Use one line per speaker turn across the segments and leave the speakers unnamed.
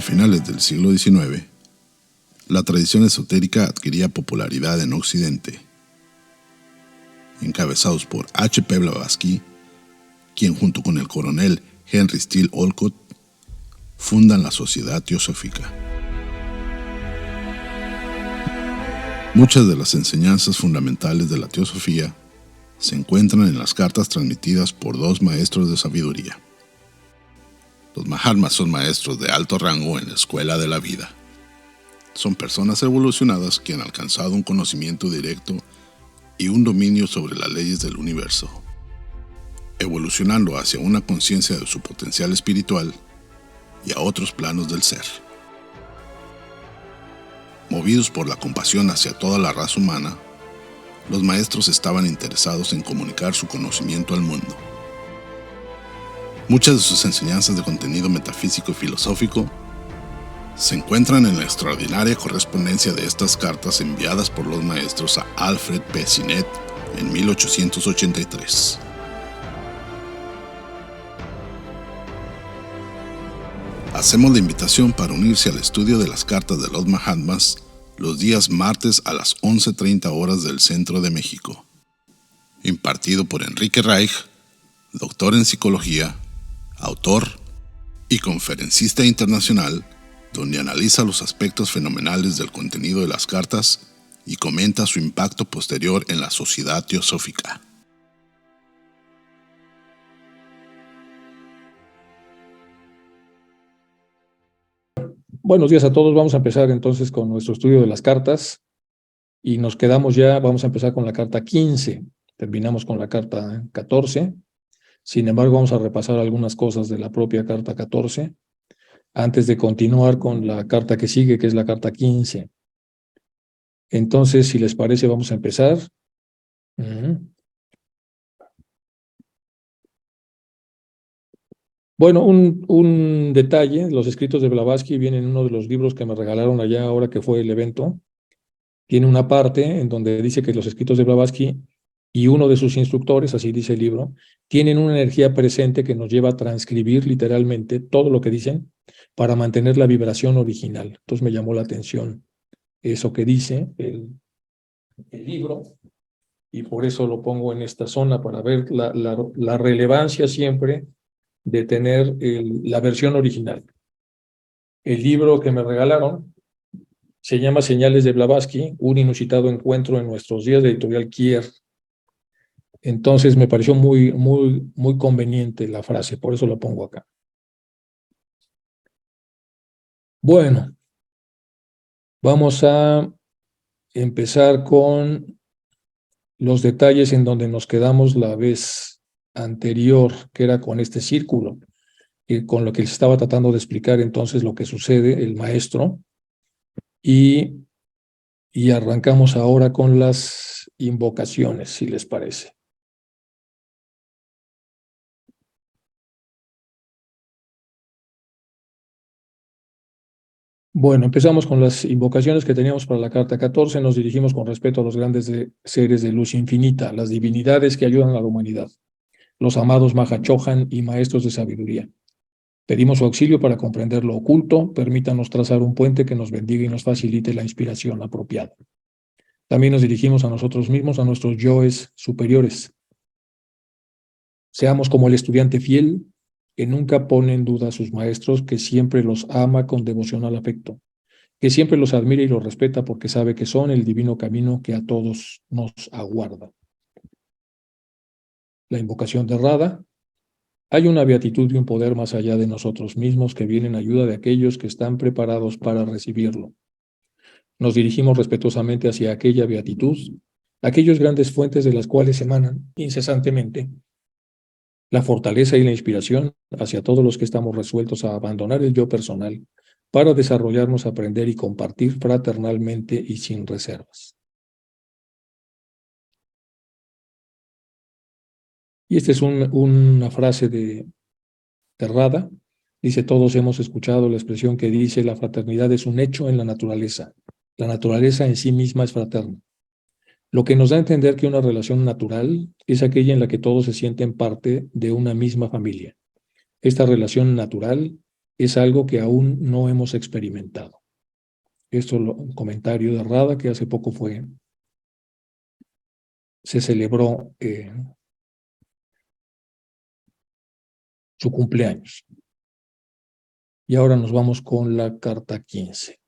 finales del siglo XIX, la tradición esotérica adquiría popularidad en Occidente. Encabezados por H. P. Blavatsky, quien junto con el coronel Henry Steele Olcott fundan la Sociedad Teosófica. Muchas de las enseñanzas fundamentales de la teosofía se encuentran en las cartas transmitidas por dos maestros de sabiduría. Los Mahatmas son maestros de alto rango en la escuela de la vida. Son personas evolucionadas que han alcanzado un conocimiento directo y un dominio sobre las leyes del universo, evolucionando hacia una conciencia de su potencial espiritual y a otros planos del ser. Movidos por la compasión hacia toda la raza humana, los maestros estaban interesados en comunicar su conocimiento al mundo. Muchas de sus enseñanzas de contenido metafísico y filosófico se encuentran en la extraordinaria correspondencia de estas cartas enviadas por los maestros a Alfred P. Sinnett en 1883. Hacemos la invitación para unirse al estudio de las cartas de los Mahatmas los días martes a las 11:30 horas del centro de México. Impartido por Enrique Reich, doctor en psicología, autor y conferencista internacional, donde analiza los aspectos fenomenales del contenido de las cartas y comenta su impacto posterior en la sociedad teosófica.
Buenos días a todos. Vamos a empezar entonces con nuestro estudio de las cartas y nos quedamos ya, vamos a empezar con la carta 15. Terminamos con la carta 14. Sin embargo, vamos a repasar algunas cosas de la propia carta 14 antes de continuar con la carta que sigue, que es la carta 15. Entonces, si les parece, vamos a empezar. Bueno, un detalle, los escritos de Blavatsky vienen en uno de los libros que me regalaron allá ahora que fue el evento. Tiene una parte en donde dice que los escritos de Blavatsky y uno de sus instructores, así dice el libro, tienen una energía presente que nos lleva a transcribir literalmente todo lo que dicen para mantener la vibración original. Entonces me llamó la atención eso que dice el libro y por eso lo pongo en esta zona para ver la relevancia siempre de tener la versión original. El libro que me regalaron se llama Señales de Blavatsky, un inusitado encuentro en nuestros días, de editorial Kier. Entonces me pareció muy conveniente la frase, por eso la pongo acá. Bueno, vamos a empezar con los detalles en donde nos quedamos la vez anterior, que era con este círculo, y con lo que les estaba tratando de explicar entonces lo que sucede, el maestro, y arrancamos ahora con las invocaciones, si les parece. Bueno, empezamos con las invocaciones que teníamos para la carta 14. Nos dirigimos con respeto a los grandes seres de luz infinita, las divinidades que ayudan a la humanidad, los amados Mahachohan y maestros de sabiduría. Pedimos su auxilio para comprender lo oculto, permítanos trazar un puente que nos bendiga y nos facilite la inspiración apropiada. También nos dirigimos a nosotros mismos, a nuestros yoes superiores. Seamos como el estudiante fiel que nunca pone en duda a sus maestros, que siempre los ama con devocional afecto, que siempre los admira y los respeta porque sabe que son el divino camino que a todos nos aguarda. La invocación de Radha. Hay una beatitud y un poder más allá de nosotros mismos que viene en ayuda de aquellos que están preparados para recibirlo. Nos dirigimos respetuosamente hacia aquella beatitud, aquellos grandes fuentes de las cuales emanan incesantemente la fortaleza y la inspiración hacia todos los que estamos resueltos a abandonar el yo personal para desarrollarnos, aprender y compartir fraternalmente y sin reservas. Y esta es una frase de Radha. Dice, todos hemos escuchado la expresión que dice, la fraternidad es un hecho en la naturaleza. La naturaleza en sí misma es fraterna. Lo que nos da a entender que una relación natural es aquella en la que todos se sienten parte de una misma familia. Esta relación natural es algo que aún no hemos experimentado. Esto es un comentario de Rada, que hace poco se celebró su cumpleaños. Y ahora nos vamos con la carta 15.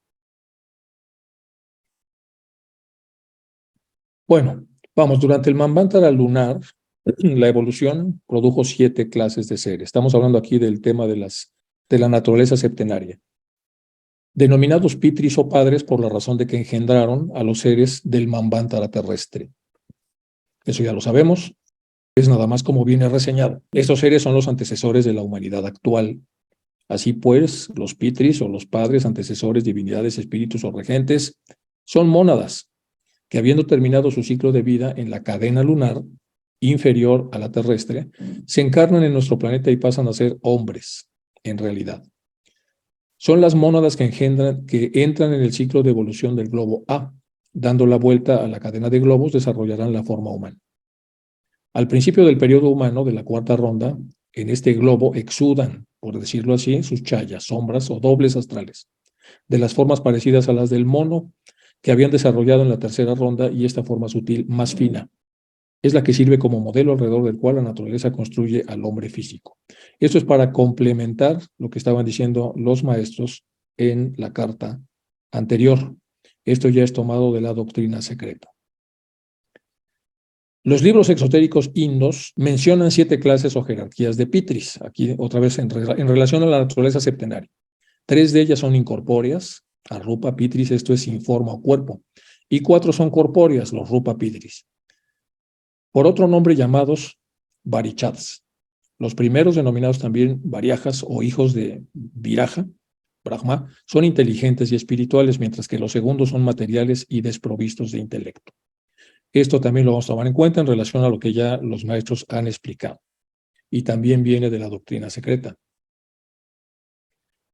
Bueno, vamos, durante el Manvantara lunar, la evolución produjo 7 clases de seres. Estamos hablando aquí del tema de la naturaleza septenaria. Denominados pitris o padres por la razón de que engendraron a los seres del Manvantara terrestre. Eso ya lo sabemos, es nada más como viene reseñado. Estos seres son los antecesores de la humanidad actual. Así pues, los pitris o los padres, antecesores, divinidades, espíritus o regentes, son mónadas que, habiendo terminado su ciclo de vida en la cadena lunar inferior a la terrestre, se encarnan en nuestro planeta y pasan a ser hombres, en realidad. Son las mónadas que entran en el ciclo de evolución del globo A. Dando la vuelta a la cadena de globos, desarrollarán la forma humana. Al principio del periodo humano de la cuarta ronda, en este globo exudan, por decirlo así, sus chayas, sombras o dobles astrales, de las formas parecidas a las del mono que habían desarrollado en la tercera ronda, y esta forma sutil más fina es la que sirve como modelo alrededor del cual la naturaleza construye al hombre físico. Esto es para complementar lo que estaban diciendo los maestros en la carta anterior. Esto ya es tomado de la doctrina secreta. Los libros exotéricos indos mencionan 7 clases o jerarquías de pitris, aquí otra vez en relación a la naturaleza septenaria. 3 de ellas son incorpóreas, Arupa pitris, esto es sin forma o cuerpo, y 4 son corpóreas, los Rupa pitris. Por otro nombre llamados Varichats. Los primeros, denominados también Variajas o hijos de Viraja, Brahma, son inteligentes y espirituales, mientras que los segundos son materiales y desprovistos de intelecto. Esto también lo vamos a tomar en cuenta en relación a lo que ya los maestros han explicado. Y también viene de la doctrina secreta.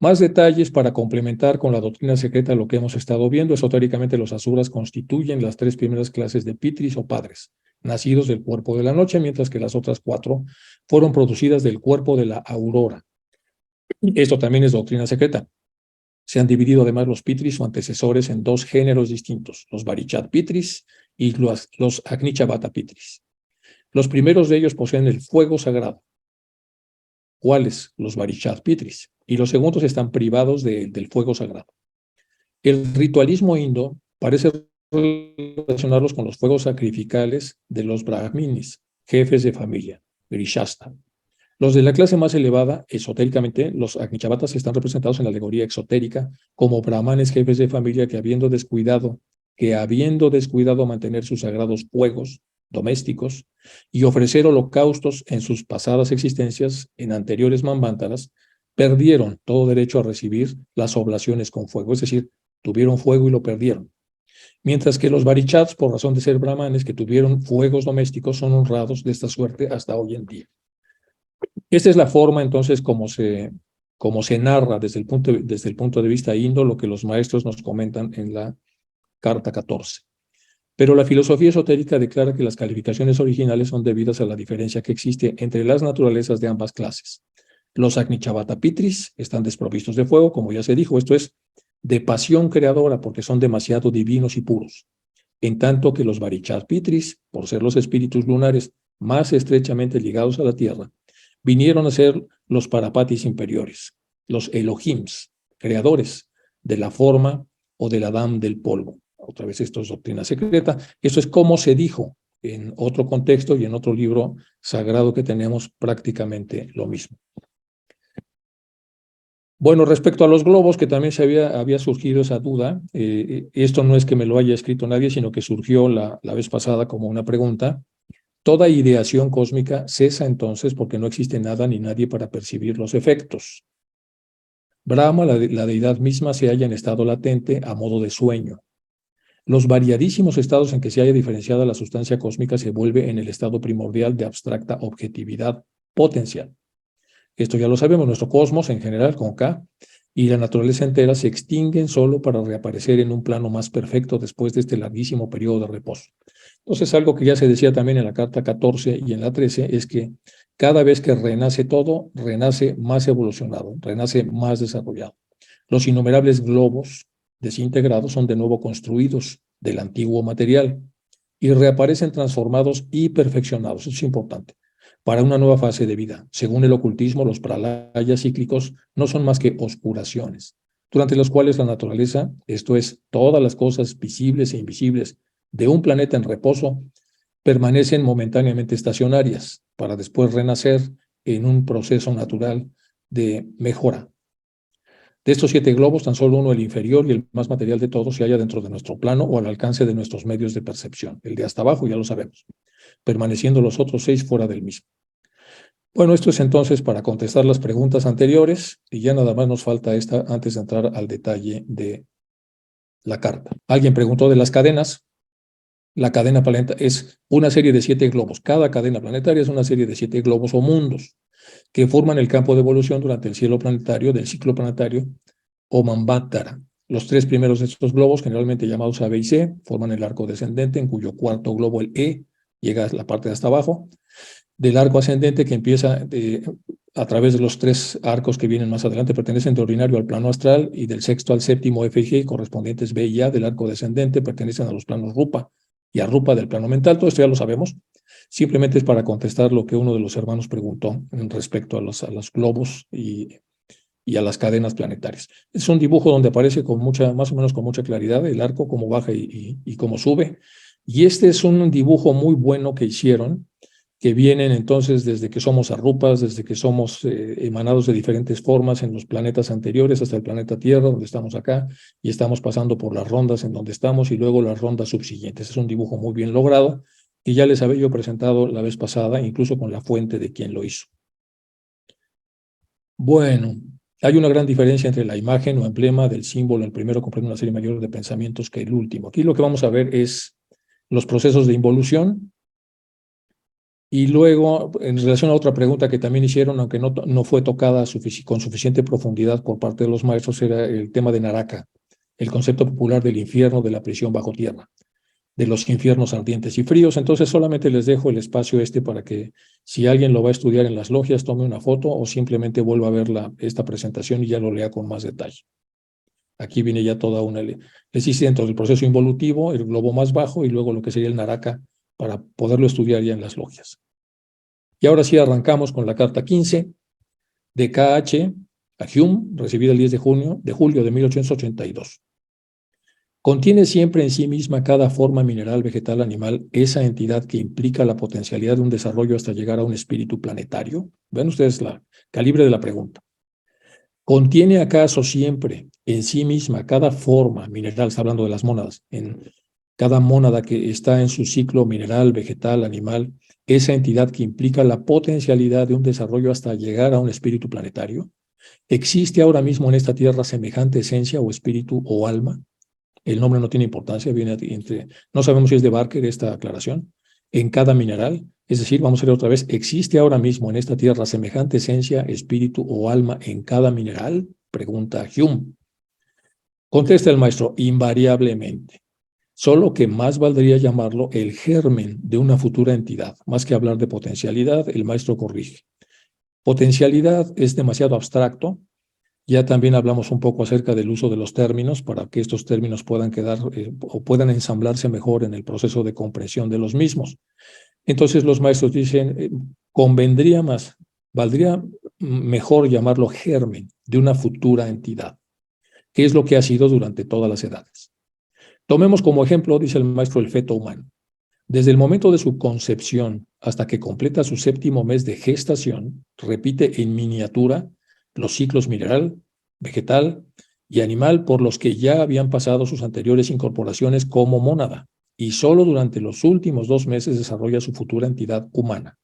Más detalles para complementar con la doctrina secreta lo que hemos estado viendo. Esotéricamente, los asuras constituyen las 3 primeras clases de pitris o padres, nacidos del cuerpo de la noche, mientras que las otras 4 fueron producidas del cuerpo de la aurora. Esto también es doctrina secreta. Se han dividido además los pitris o antecesores en 2 géneros distintos, los Varichat pitris y los Agnichavata pitris. Los primeros de ellos poseen el fuego sagrado. ¿Cuáles? Los Varichat pitris. Y los segundos están privados del fuego sagrado. El ritualismo indo parece relacionarlos con los fuegos sacrificales de los brahminis, jefes de familia, Grishasta. Los de la clase más elevada, esotéricamente, los Agnichavatas, están representados en la alegoría exotérica como brahmanes, jefes de familia que habiendo descuidado mantener sus sagrados fuegos domésticos y ofrecer holocaustos en sus pasadas existencias en anteriores manvántaras, perdieron todo derecho a recibir las oblaciones con fuego, es decir, tuvieron fuego y lo perdieron. Mientras que los Varichats, por razón de ser brahmanes que tuvieron fuegos domésticos, son honrados de esta suerte hasta hoy en día. Esta es la forma, entonces, como se narra desde el punto de vista indo lo que los maestros nos comentan en la carta 14. Pero la filosofía esotérica declara que las calificaciones originales son debidas a la diferencia que existe entre las naturalezas de ambas clases. Los Agnichavata pitris están desprovistos de fuego, como ya se dijo, esto es de pasión creadora porque son demasiado divinos y puros. En tanto que los Varichat pitris, por ser los espíritus lunares más estrechamente ligados a la tierra, vinieron a ser los Parapatis inferiores, los Elohims, creadores de la forma o del Adam del polvo. Otra vez esto es doctrina secreta. Esto es como se dijo en otro contexto y en otro libro sagrado que tenemos prácticamente lo mismo. Bueno, respecto a los globos, que también había surgido esa duda, esto no es que me lo haya escrito nadie, sino que surgió la vez pasada como una pregunta. Toda ideación cósmica cesa entonces porque no existe nada ni nadie para percibir los efectos. Brahma, la deidad misma, se halla en estado latente a modo de sueño. Los variadísimos estados en que se haya diferenciada la sustancia cósmica se vuelve en el estado primordial de abstracta objetividad potencial. Esto ya lo sabemos, nuestro cosmos en general, con K, y la naturaleza entera se extinguen solo para reaparecer en un plano más perfecto después de este larguísimo periodo de reposo. Entonces, algo que ya se decía también en la carta 14 y en la 13 es que Cada vez que renace todo, renace más evolucionado, renace más desarrollado. Los innumerables globos desintegrados son de nuevo construidos del antiguo material y reaparecen transformados y perfeccionados. Eso es importante. Para una nueva fase de vida. Según el ocultismo, los pralayas cíclicos no son más que oscuraciones, durante los cuales la naturaleza, esto es, todas las cosas visibles e invisibles de un planeta en reposo, permanecen momentáneamente estacionarias para después renacer en un proceso natural de mejora. De estos 7 globos, tan solo uno, el inferior y el más material de todos, se halla dentro de nuestro plano o al alcance de nuestros medios de percepción. El de hasta abajo ya lo sabemos, permaneciendo los otros 6 fuera del mismo. Bueno, esto es entonces para contestar las preguntas anteriores y ya nada más nos falta esta antes de entrar al detalle de la carta. Alguien preguntó de las cadenas. La cadena planetaria es una serie de 7 globos. Cada cadena planetaria es una serie de 7 globos o mundos que forman el campo de evolución durante el cielo planetario, del ciclo planetario o Manvantara. Los 3 primeros de estos globos, generalmente llamados A, B y C, forman el arco descendente, en cuyo cuarto globo, el E, llega a la parte de hasta abajo, del arco ascendente que empieza a través de los 3 arcos que vienen más adelante, pertenecen de ordinario al plano astral, y del sexto al séptimo, F y G, correspondientes B y A, del arco descendente, pertenecen a los planos Rupa y Arupa del plano mental. Todo esto ya lo sabemos. Simplemente es para contestar lo que uno de los hermanos preguntó respecto a los globos y a las cadenas planetarias. Es un dibujo donde aparece con más o menos con mucha claridad el arco, cómo baja y cómo sube. Y este es un dibujo muy bueno que hicieron, que vienen entonces desde que somos arrupas, desde que somos emanados de diferentes formas en los planetas anteriores hasta el planeta Tierra, donde estamos acá, y estamos pasando por las rondas en donde estamos y luego las rondas subsiguientes. Es un dibujo muy bien logrado y ya les había yo presentado la vez pasada, incluso con la fuente de quien lo hizo. Bueno, hay una gran diferencia entre la imagen o emblema del símbolo. El primero comprende una serie mayor de pensamientos que el último. Aquí lo que vamos a ver es los procesos de involución. Y luego, en relación a otra pregunta que también hicieron, aunque no fue tocada con suficiente profundidad por parte de los maestros, era el tema de Naraka, el concepto popular del infierno, de la prisión bajo tierra, de los infiernos ardientes y fríos. Entonces solamente les dejo el espacio para que, si alguien lo va a estudiar en las logias, tome una foto o simplemente vuelva a ver esta presentación y ya lo lea con más detalle. Aquí viene ya toda una... Les hice dentro del proceso involutivo, el globo más bajo y luego lo que sería el Naraka para poderlo estudiar ya en las logias. Y ahora sí arrancamos con la carta 15 de KH a Hume, recibida el 10 de julio de 1882. Contiene siempre en sí misma cada forma mineral, vegetal, animal, esa entidad que implica la potencialidad de un desarrollo hasta llegar a un espíritu planetario. Ven ustedes la calibre de la pregunta. ¿Contiene acaso siempre en sí misma cada forma mineral, está hablando de las mónadas, en cada mónada que está en su ciclo mineral, vegetal, animal, esa entidad que implica la potencialidad de un desarrollo hasta llegar a un espíritu planetario? ¿Existe ahora mismo en esta tierra semejante esencia o espíritu o alma? El nombre no tiene importancia, no sabemos si es de Barker esta aclaración. En cada mineral, es decir, vamos a ver otra vez, ¿existe ahora mismo en esta tierra semejante esencia, espíritu o alma en cada mineral? Pregunta Hume. Contesta el maestro, invariablemente. Solo que más valdría llamarlo el germen de una futura entidad. Más que hablar de potencialidad, el maestro corrige. Potencialidad es demasiado abstracto. Ya también hablamos un poco acerca del uso de los términos para que estos términos puedan quedar o puedan ensamblarse mejor en el proceso de comprensión de los mismos. Entonces los maestros dicen, valdría mejor llamarlo germen de una futura entidad, que es lo que ha sido durante todas las edades. Tomemos como ejemplo, dice el maestro, el feto humano. Desde el momento de su concepción hasta que completa su 7º mes de gestación, repite en miniatura los ciclos mineral, vegetal y animal por los que ya habían pasado sus anteriores incorporaciones como mónada, y solo durante los últimos 2 meses desarrolla su futura entidad humana.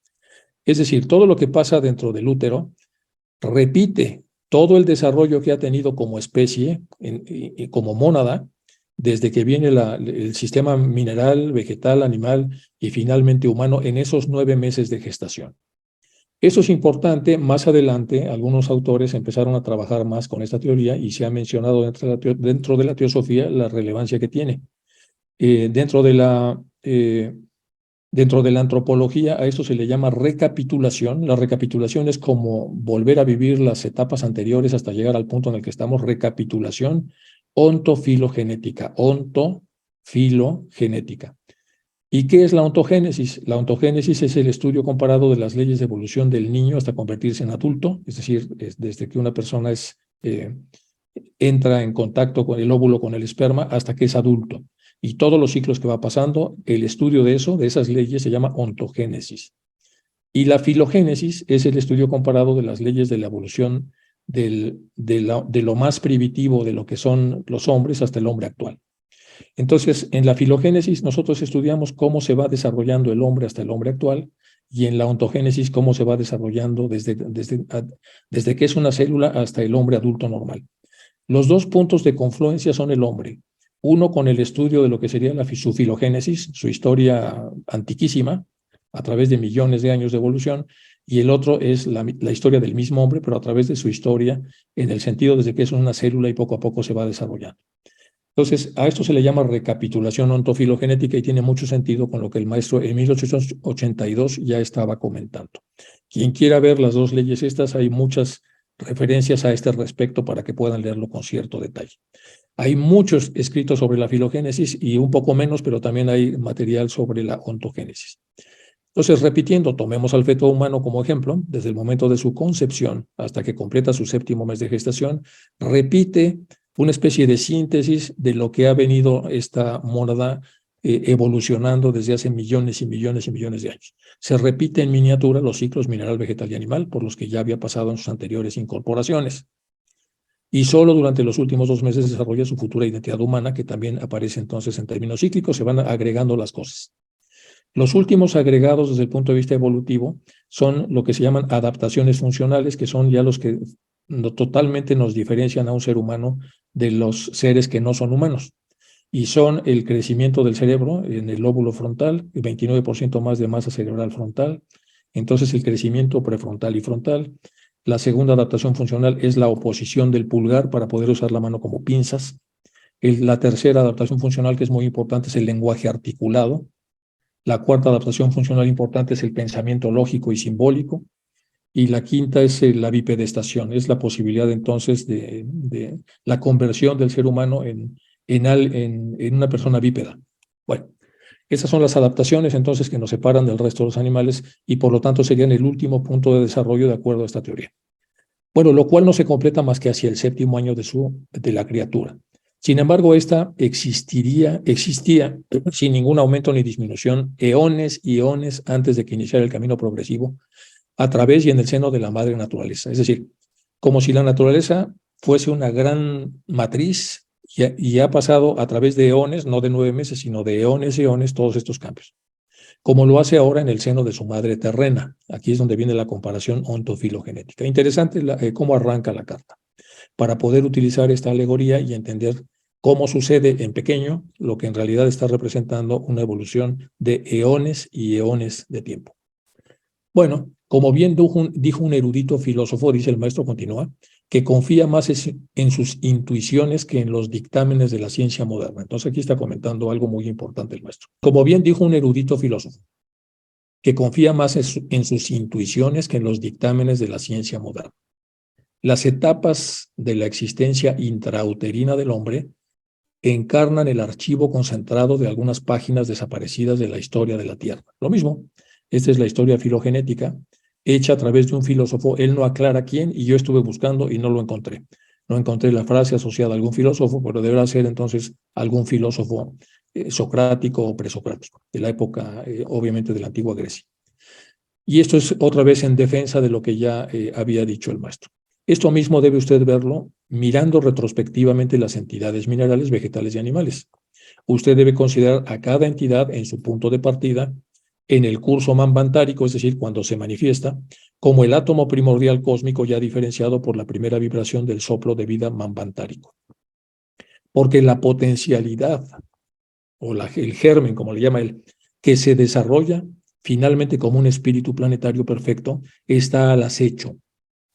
Es decir, todo lo que pasa dentro del útero repite todo el desarrollo que ha tenido como especie, como mónada, desde que viene el sistema mineral, vegetal, animal y finalmente humano en esos 9 meses de gestación. Eso es importante. Más adelante, algunos autores empezaron a trabajar más con esta teoría y se ha mencionado dentro de la teosofía la relevancia que tiene. Dentro de la Dentro de la antropología a esto se le llama recapitulación. La recapitulación es como volver a vivir las etapas anteriores hasta llegar al punto en el que estamos. Recapitulación ontofilogenética, ontofilogenética. ¿Y qué es la ontogénesis? La ontogénesis es el estudio comparado de las leyes de evolución del niño hasta convertirse en adulto, es decir, desde que una persona entra en contacto con el óvulo, con el esperma, hasta que es adulto. Y todos los ciclos que va pasando, el estudio de eso, de esas leyes, se llama ontogénesis. Y la filogénesis es el estudio comparado de las leyes de la evolución de lo más primitivo de lo que son los hombres hasta el hombre actual. Entonces, en la filogénesis nosotros estudiamos cómo se va desarrollando el hombre hasta el hombre actual, y en la ontogénesis cómo se va desarrollando desde que es una célula hasta el hombre adulto normal. Los dos puntos de confluencia son el hombre. Uno con el estudio de lo que sería su filogénesis, su historia antiquísima, a través de millones de años de evolución, y el otro es la historia del mismo hombre, pero a través de su historia, en el sentido desde que es una célula y poco a poco se va desarrollando. Entonces, a esto se le llama recapitulación ontofilogenética y tiene mucho sentido con lo que el maestro en 1882 ya estaba comentando. Quien quiera ver las dos leyes estas, hay muchas referencias a este respecto para que puedan leerlo con cierto detalle. Hay muchos escritos sobre la filogénesis y un poco menos, pero también hay material sobre la ontogénesis. Entonces, repitiendo, tomemos al feto humano como ejemplo, desde el momento de su concepción hasta que completa su 7º mes de gestación, repite una especie de síntesis de lo que ha venido esta mónada evolucionando desde hace millones y millones y millones de años. Se repite en miniatura los ciclos mineral, vegetal y animal por los que ya había pasado en sus anteriores incorporaciones. Y solo durante los últimos 2 meses desarrolla su futura identidad humana, que también aparece entonces en términos cíclicos, se van agregando las cosas. Los últimos agregados desde el punto de vista evolutivo son lo que se llaman adaptaciones funcionales, que son ya los que totalmente nos diferencian a un ser humano de los seres que no son humanos. Y son el crecimiento del cerebro en el lóbulo frontal, el 29% más de masa cerebral frontal, entonces el crecimiento prefrontal y frontal. La segunda adaptación funcional es la oposición del pulgar para poder usar la mano como pinzas. La tercera adaptación funcional, que es muy importante, es el lenguaje articulado. La cuarta adaptación funcional importante es el pensamiento lógico y simbólico. Y la quinta es la bipedestación, es la posibilidad entonces de la conversión del ser humano en una persona bípeda. Bueno, esas son las adaptaciones entonces que nos separan del resto de los animales y por lo tanto serían el último punto de desarrollo de acuerdo a esta teoría. Bueno, lo cual no se completa más que hacia el 7º año de la criatura. Sin embargo, esta existía sin ningún aumento ni disminución, eones y eones antes de que iniciara el camino progresivo, a través y en el seno de la madre naturaleza. Es decir, como si la naturaleza fuese una gran matriz y ha pasado a través de eones, no de 9 meses, sino de eones y eones, todos estos cambios. Como lo hace ahora en el seno de su madre terrena. Aquí es donde viene la comparación ontofilogenética. Interesante cómo arranca la carta, para poder utilizar esta alegoría y entender cómo sucede en pequeño lo que en realidad está representando una evolución de eones y eones de tiempo. Bueno, como bien dijo un erudito filósofo, dice el maestro, continúa, que confía más en sus intuiciones que en los dictámenes de la ciencia moderna. Entonces aquí está comentando algo muy importante el maestro. Como bien dijo un erudito filósofo, que confía más en sus intuiciones que en los dictámenes de la ciencia moderna. Las etapas de la existencia intrauterina del hombre encarnan el archivo concentrado de algunas páginas desaparecidas de la historia de la Tierra. Lo mismo, esta es la historia filogenética, hecha a través de un filósofo. Él no aclara quién, y yo estuve buscando y no lo encontré. No encontré la frase asociada a algún filósofo, pero deberá ser entonces algún filósofo socrático o presocrático, de la época, obviamente, de la antigua Grecia. Y esto es otra vez en defensa de lo que ya había dicho el maestro. Esto mismo debe usted verlo mirando retrospectivamente las entidades minerales, vegetales y animales. Usted debe considerar a cada entidad en su punto de partida, en el curso manvantárico, es decir, cuando se manifiesta, como el átomo primordial cósmico ya diferenciado por la primera vibración del soplo de vida manvantárico. Porque la potencialidad, o el germen, como le llama él, que se desarrolla finalmente como un espíritu planetario perfecto, está al acecho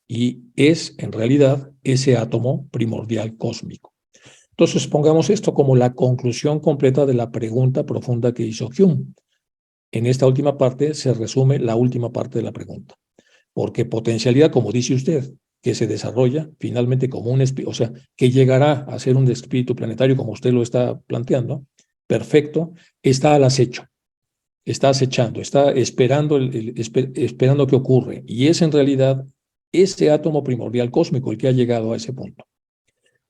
y es, en realidad, ese átomo primordial cósmico. Entonces, pongamos esto como la conclusión completa de la pregunta profunda que hizo Hume. En esta última parte se resume la última parte de la pregunta. Porque potencialidad, como dice usted, que se desarrolla finalmente como un espíritu, o sea, que llegará a ser un espíritu planetario como usted lo está planteando, perfecto, está al acecho, está acechando, está esperando, esperando que ocurre. Y es en realidad ese átomo primordial cósmico el que ha llegado a ese punto.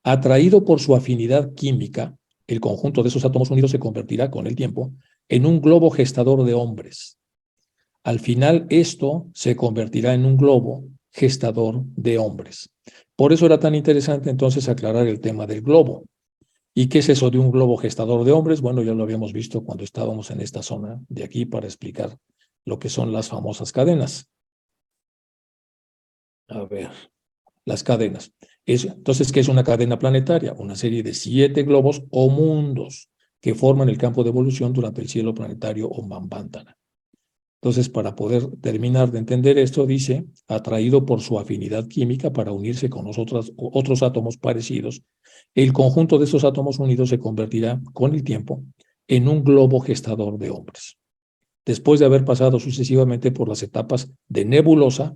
Atraído por su afinidad química, el conjunto de esos átomos unidos se convertirá con el tiempo en un globo gestador de hombres. Al final, esto se convertirá en un globo gestador de hombres. Por eso era tan interesante entonces aclarar el tema del globo. ¿Y qué es eso de un globo gestador de hombres? Bueno, ya lo habíamos visto cuando estábamos en esta zona de aquí para explicar lo que son las famosas cadenas. A ver, las cadenas. Entonces, ¿qué es una cadena planetaria? Una serie de 7 globos o mundos que forman el campo de evolución durante el cielo planetario o Manvantana. Entonces, para poder terminar de entender esto, dice, atraído por su afinidad química para unirse con los otros átomos parecidos, el conjunto de estos átomos unidos se convertirá con el tiempo en un globo gestador de hombres. Después de haber pasado sucesivamente por las etapas de nebulosa,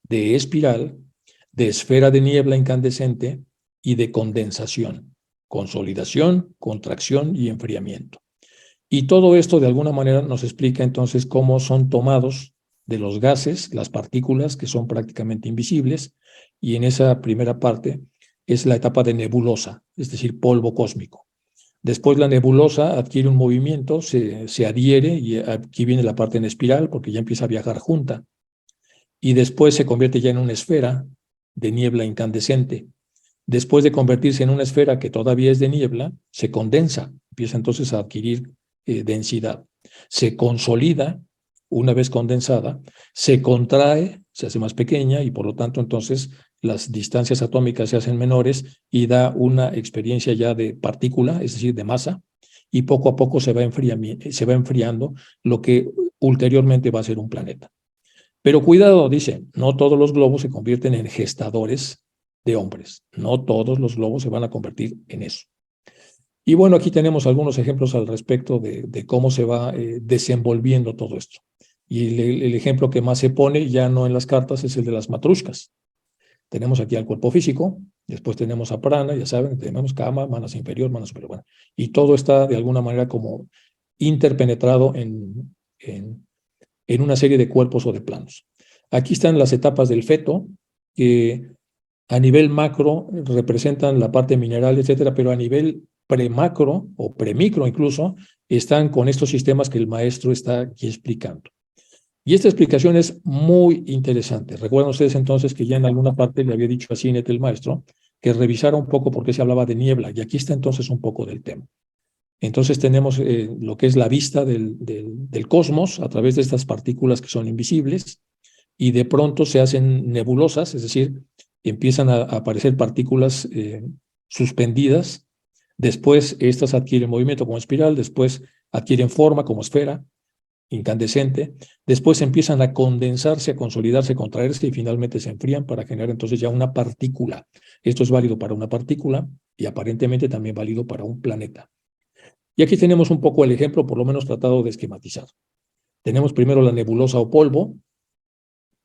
de espiral, de esfera de niebla incandescente y de condensación, consolidación, contracción y enfriamiento. Y todo esto de alguna manera nos explica entonces cómo son tomados de los gases, las partículas que son prácticamente invisibles, y en esa primera parte es la etapa de nebulosa, es decir, polvo cósmico. Después la nebulosa adquiere un movimiento, se adhiere, y aquí viene la parte en espiral, porque ya empieza a viajar junta, y después se convierte ya en una esfera de niebla incandescente. Después de convertirse en una esfera que todavía es de niebla, se condensa, empieza entonces a adquirir densidad. Se consolida una vez condensada, se contrae, se hace más pequeña y por lo tanto entonces las distancias atómicas se hacen menores y da una experiencia ya de partícula, es decir, de masa, y poco a poco se va enfriando lo que ulteriormente va a ser un planeta. Pero cuidado, dice, no todos los globos se convierten en gestadores de hombres. No todos los globos se van a convertir en eso. Y bueno, aquí tenemos algunos ejemplos al respecto de cómo se va desenvolviendo todo esto. Y el ejemplo que más se pone, ya no en las cartas, es el de las matrushkas. Tenemos aquí al cuerpo físico, después tenemos a prana, ya saben, tenemos kama, manas inferior, manas superior. Bueno, y todo está de alguna manera como interpenetrado en una serie de cuerpos o de planos. Aquí están las etapas del feto, que a nivel macro representan la parte mineral, etcétera, pero a nivel premacro o premicro incluso, están con estos sistemas que el maestro está aquí explicando. Y esta explicación es muy interesante. Recuerdan ustedes entonces que ya en alguna parte le había dicho a Sinet, el maestro, que revisara un poco por qué se hablaba de niebla, y aquí está entonces un poco del tema. Entonces tenemos lo que es la vista del cosmos a través de estas partículas que son invisibles, y de pronto se hacen nebulosas, es decir, empiezan a aparecer partículas suspendidas, después estas adquieren movimiento como espiral, después adquieren forma como esfera incandescente, después empiezan a condensarse, a consolidarse, a contraerse y finalmente se enfrían para generar entonces ya una partícula. Esto es válido para una partícula y aparentemente también válido para un planeta. Y aquí tenemos un poco el ejemplo, por lo menos tratado de esquematizar. Tenemos primero la nebulosa o polvo,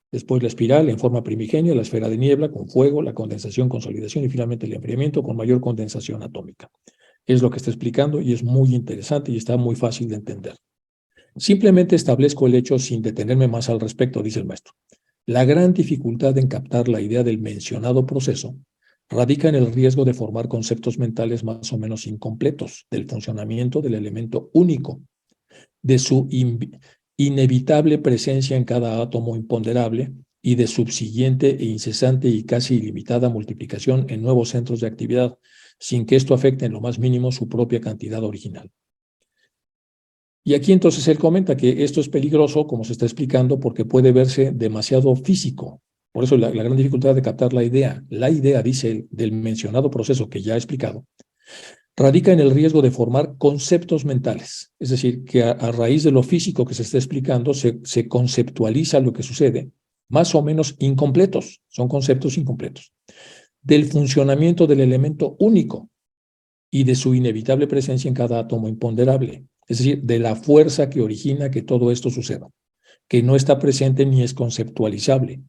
después la espiral en forma primigenia, la esfera de niebla con fuego, la condensación, consolidación y finalmente el enfriamiento con mayor condensación atómica. Es lo que está explicando y es muy interesante y está muy fácil de entender. Simplemente establezco el hecho sin detenerme más al respecto, dice el maestro. La gran dificultad en captar la idea del mencionado proceso radica en el riesgo de formar conceptos mentales más o menos incompletos del funcionamiento del elemento único, de su inevitable presencia en cada átomo imponderable y de subsiguiente e incesante y casi ilimitada multiplicación en nuevos centros de actividad, sin que esto afecte en lo más mínimo su propia cantidad original. Y aquí entonces él comenta que esto es peligroso, como se está explicando, porque puede verse demasiado físico. Por eso la gran dificultad de captar la idea. La idea, dice él, del mencionado proceso que ya he explicado, radica en el riesgo de formar conceptos mentales. Es decir, que a raíz de lo físico que se está explicando, se conceptualiza lo que sucede, más o menos incompletos, son conceptos incompletos, del funcionamiento del elemento único y de su inevitable presencia en cada átomo imponderable, es decir, de la fuerza que origina que todo esto suceda, que no está presente ni es conceptualizable.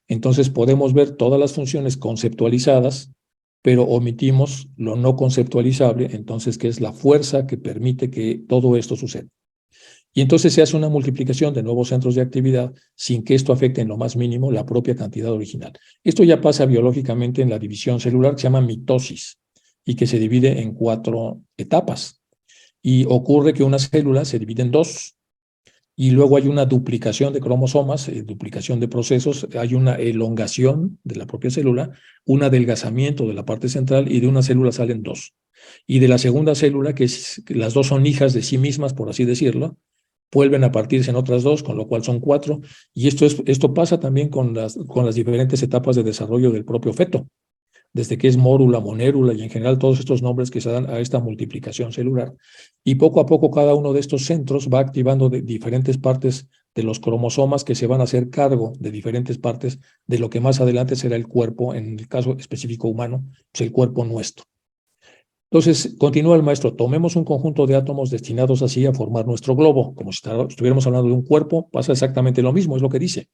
Entonces podemos ver todas las funciones conceptualizadas, pero omitimos lo no conceptualizable, entonces, que es la fuerza que permite que todo esto suceda. Y entonces se hace una multiplicación de nuevos centros de actividad sin que esto afecte en lo más mínimo la propia cantidad original. Esto ya pasa biológicamente en la división celular, que se llama mitosis, y que se divide en 4 etapas. Y ocurre que una célula se divide en 2, y luego hay una duplicación de cromosomas, duplicación de procesos, hay una elongación de la propia célula, un adelgazamiento de la parte central, y de una célula salen 2. Y de la segunda célula, las 2 son hijas de sí mismas, por así decirlo, vuelven a partirse en otras 2, con lo cual son 4. Y esto pasa también con las diferentes etapas de desarrollo del propio feto, desde que es mórula, monérula y en general todos estos nombres que se dan a esta multiplicación celular. Y poco a poco cada uno de estos centros va activando diferentes partes de los cromosomas que se van a hacer cargo de diferentes partes de lo que más adelante será el cuerpo, en el caso específico humano, pues el cuerpo nuestro. Entonces, continúa el maestro, tomemos un conjunto de átomos destinados así a formar nuestro globo. Como si estuviéramos hablando de un cuerpo, pasa exactamente lo mismo, es lo que dice.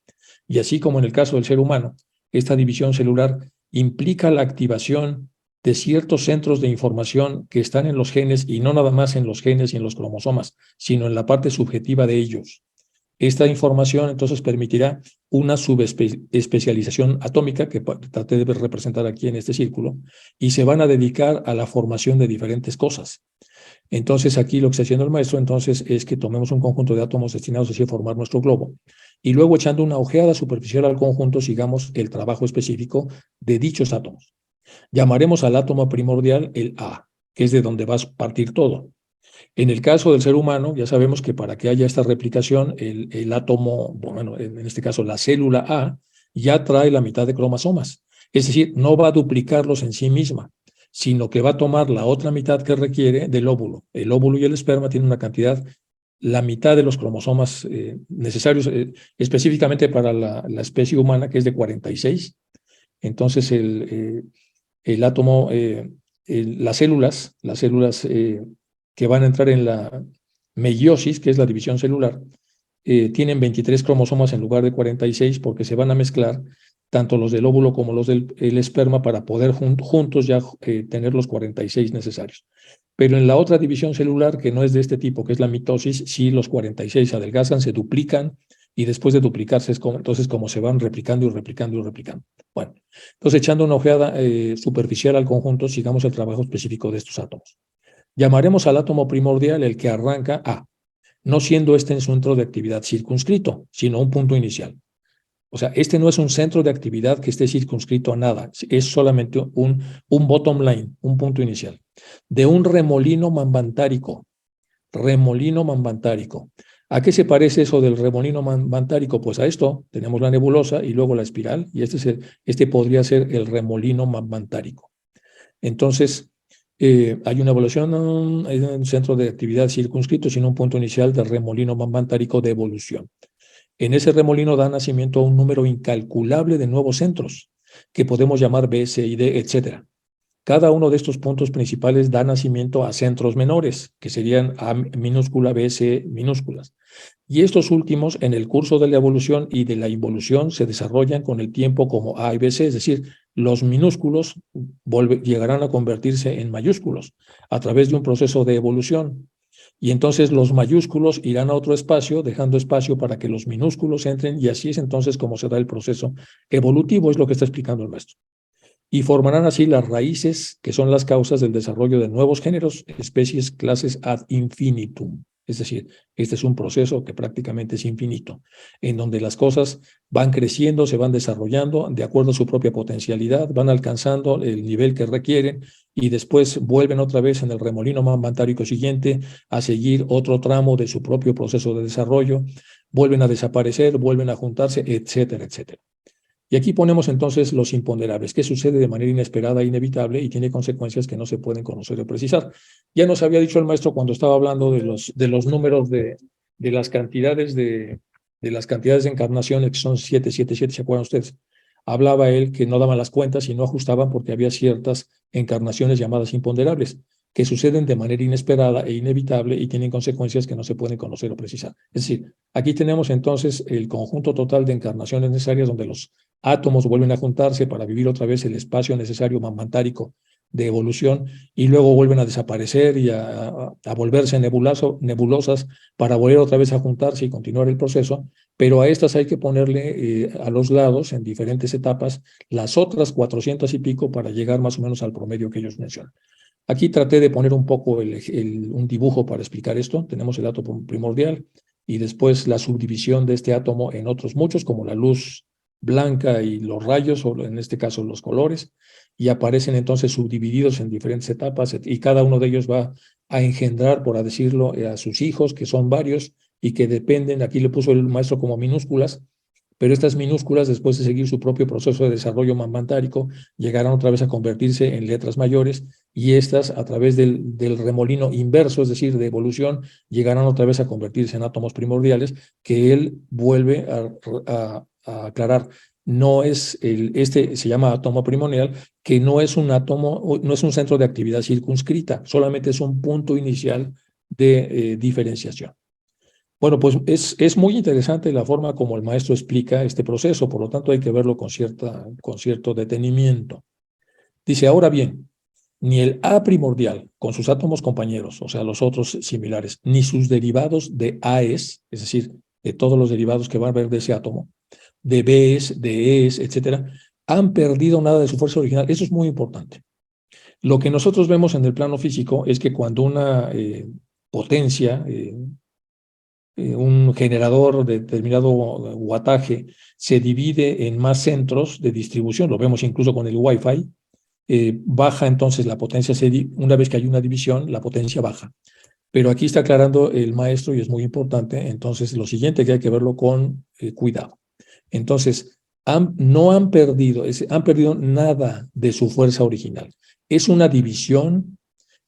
Y así como en el caso del ser humano, esta división celular implica la activación de ciertos centros de información que están en los genes, y no nada más en los genes y en los cromosomas, sino en la parte subjetiva de ellos. Esta información entonces permitirá una subespecialización atómica que traté de representar aquí en este círculo, y se van a dedicar a la formación de diferentes cosas. Entonces aquí lo que está haciendo el maestro entonces es que tomemos un conjunto de átomos destinados así a formar nuestro globo, y luego, echando una ojeada superficial al conjunto, sigamos el trabajo específico de dichos átomos. Llamaremos al átomo primordial el A, que es de donde va a partir todo. En el caso del ser humano, ya sabemos que para que haya esta replicación, el átomo, bueno, en este caso la célula A, ya trae la mitad de cromosomas. Es decir, no va a duplicarlos en sí misma, sino que va a tomar la otra mitad que requiere del óvulo. El óvulo y el esperma tienen una cantidad, la mitad de los cromosomas necesarios específicamente para la especie humana, que es de 46. Entonces, el átomo, las células que van a entrar en la meiosis, que es la división celular, tienen 23 cromosomas en lugar de 46, porque se van a mezclar tanto los del óvulo como los del esperma para poder juntos ya tener los 46 necesarios. Pero en la otra división celular, que no es de este tipo, que es la mitosis, sí, los 46 se adelgazan, se duplican, y después de duplicarse entonces como se van replicando y replicando y replicando. Bueno, entonces, echando una ojeada superficial al conjunto, sigamos el trabajo específico de estos átomos. Llamaremos al átomo primordial el que arranca A, no siendo este en su centro de actividad circunscrito, sino un punto inicial. O sea, este no es un centro de actividad que esté circunscrito a nada, es solamente un bottom line, un punto inicial, de un remolino mambantárico. Remolino mambantárico. ¿A qué se parece eso del remolino mambantárico? Pues a esto tenemos la nebulosa y luego la espiral, y este podría ser el remolino mambantárico. Entonces, hay una evolución, hay un centro de actividad circunscrito, sino un punto inicial del remolino mambantárico de evolución. En ese remolino da nacimiento a un número incalculable de nuevos centros, que podemos llamar B, C y D, etc. Cada uno de estos puntos principales da nacimiento a centros menores, que serían A minúscula, B, C minúsculas. Y estos últimos, en el curso de la evolución y de la involución, se desarrollan con el tiempo como A y B, C, es decir, los minúsculos llegarán a convertirse en mayúsculos a través de un proceso de evolución. Y entonces los mayúsculos irán a otro espacio, dejando espacio para que los minúsculos entren, y así es entonces como se da el proceso evolutivo, es lo que está explicando el maestro. Y formarán así las raíces, que son las causas del desarrollo de nuevos géneros, especies, clases ad infinitum. Es decir, este es un proceso que prácticamente es infinito, en donde las cosas van creciendo, se van desarrollando de acuerdo a su propia potencialidad, van alcanzando el nivel que requieren, y después vuelven otra vez en el remolino mambantárico siguiente a seguir otro tramo de su propio proceso de desarrollo, vuelven a desaparecer, vuelven a juntarse, etcétera, etcétera. Y aquí ponemos entonces los imponderables, que sucede de manera inesperada e inevitable y tiene consecuencias que no se pueden conocer o precisar. Ya nos había dicho el maestro cuando estaba hablando de los números de las cantidades de encarnaciones, que son 777, ¿se acuerdan ustedes? Hablaba él que no daban las cuentas y no ajustaban porque había ciertas encarnaciones llamadas imponderables. que suceden de manera inesperada e inevitable y tienen consecuencias que no se pueden conocer o precisar. Es decir, aquí tenemos entonces el conjunto total de encarnaciones necesarias donde los átomos vuelven a juntarse para vivir otra vez el espacio necesario mamantárico de evolución y luego vuelven a desaparecer y a volverse nebulosas para volver otra vez a juntarse y continuar el proceso, pero a estas hay que ponerle a los lados en diferentes etapas las otras 400 y pico para llegar más o menos al promedio que ellos mencionan. Aquí traté de poner un poco un dibujo para explicar esto. Tenemos el átomo primordial y después la subdivisión de este átomo en otros muchos, como la luz blanca y los rayos, o en este caso los colores, y aparecen entonces subdivididos en diferentes etapas y cada uno de ellos va a engendrar, por decirlo, a sus hijos, que son varios y que dependen, aquí le puso el maestro como minúsculas, pero estas minúsculas, después de seguir su propio proceso de desarrollo mamantárico, llegarán otra vez a convertirse en letras mayores y estas, a través del remolino inverso, es decir, de evolución, llegarán otra vez a convertirse en átomos primordiales, que él vuelve a aclarar. No es este se llama átomo primordial, que no es un átomo, no es un centro de actividad circunscrita, solamente es un punto inicial de diferenciación. Bueno, pues es muy interesante la forma como el maestro explica este proceso, por lo tanto hay que verlo con cierto detenimiento. Dice, ahora bien, ni el A primordial con sus átomos compañeros, o sea, los otros similares, ni sus derivados de A's, es decir, de todos los derivados que va a haber de ese átomo, de B's, de E's, etcétera, han perdido nada de su fuerza original. Eso es muy importante. Lo que nosotros vemos en el plano físico es que cuando una potencia, un generador de determinado wattaje se divide en más centros de distribución, lo vemos incluso con el Wi-Fi, baja entonces la potencia, una vez que hay una división, la potencia baja. Pero aquí está aclarando el maestro y es muy importante, entonces lo siguiente que hay que verlo con cuidado. Entonces, no han perdido, han perdido nada de su fuerza original. Es una división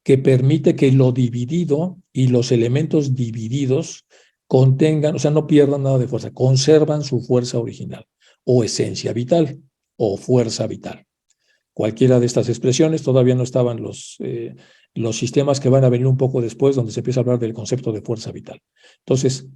que permite que lo dividido y los elementos divididos contengan, o sea, no pierdan nada de fuerza, conservan su fuerza original, o esencia vital, o fuerza vital. Cualquiera de estas expresiones, todavía no estaban los sistemas que van a venir un poco después, donde se empieza a hablar del concepto de fuerza vital. Entonces,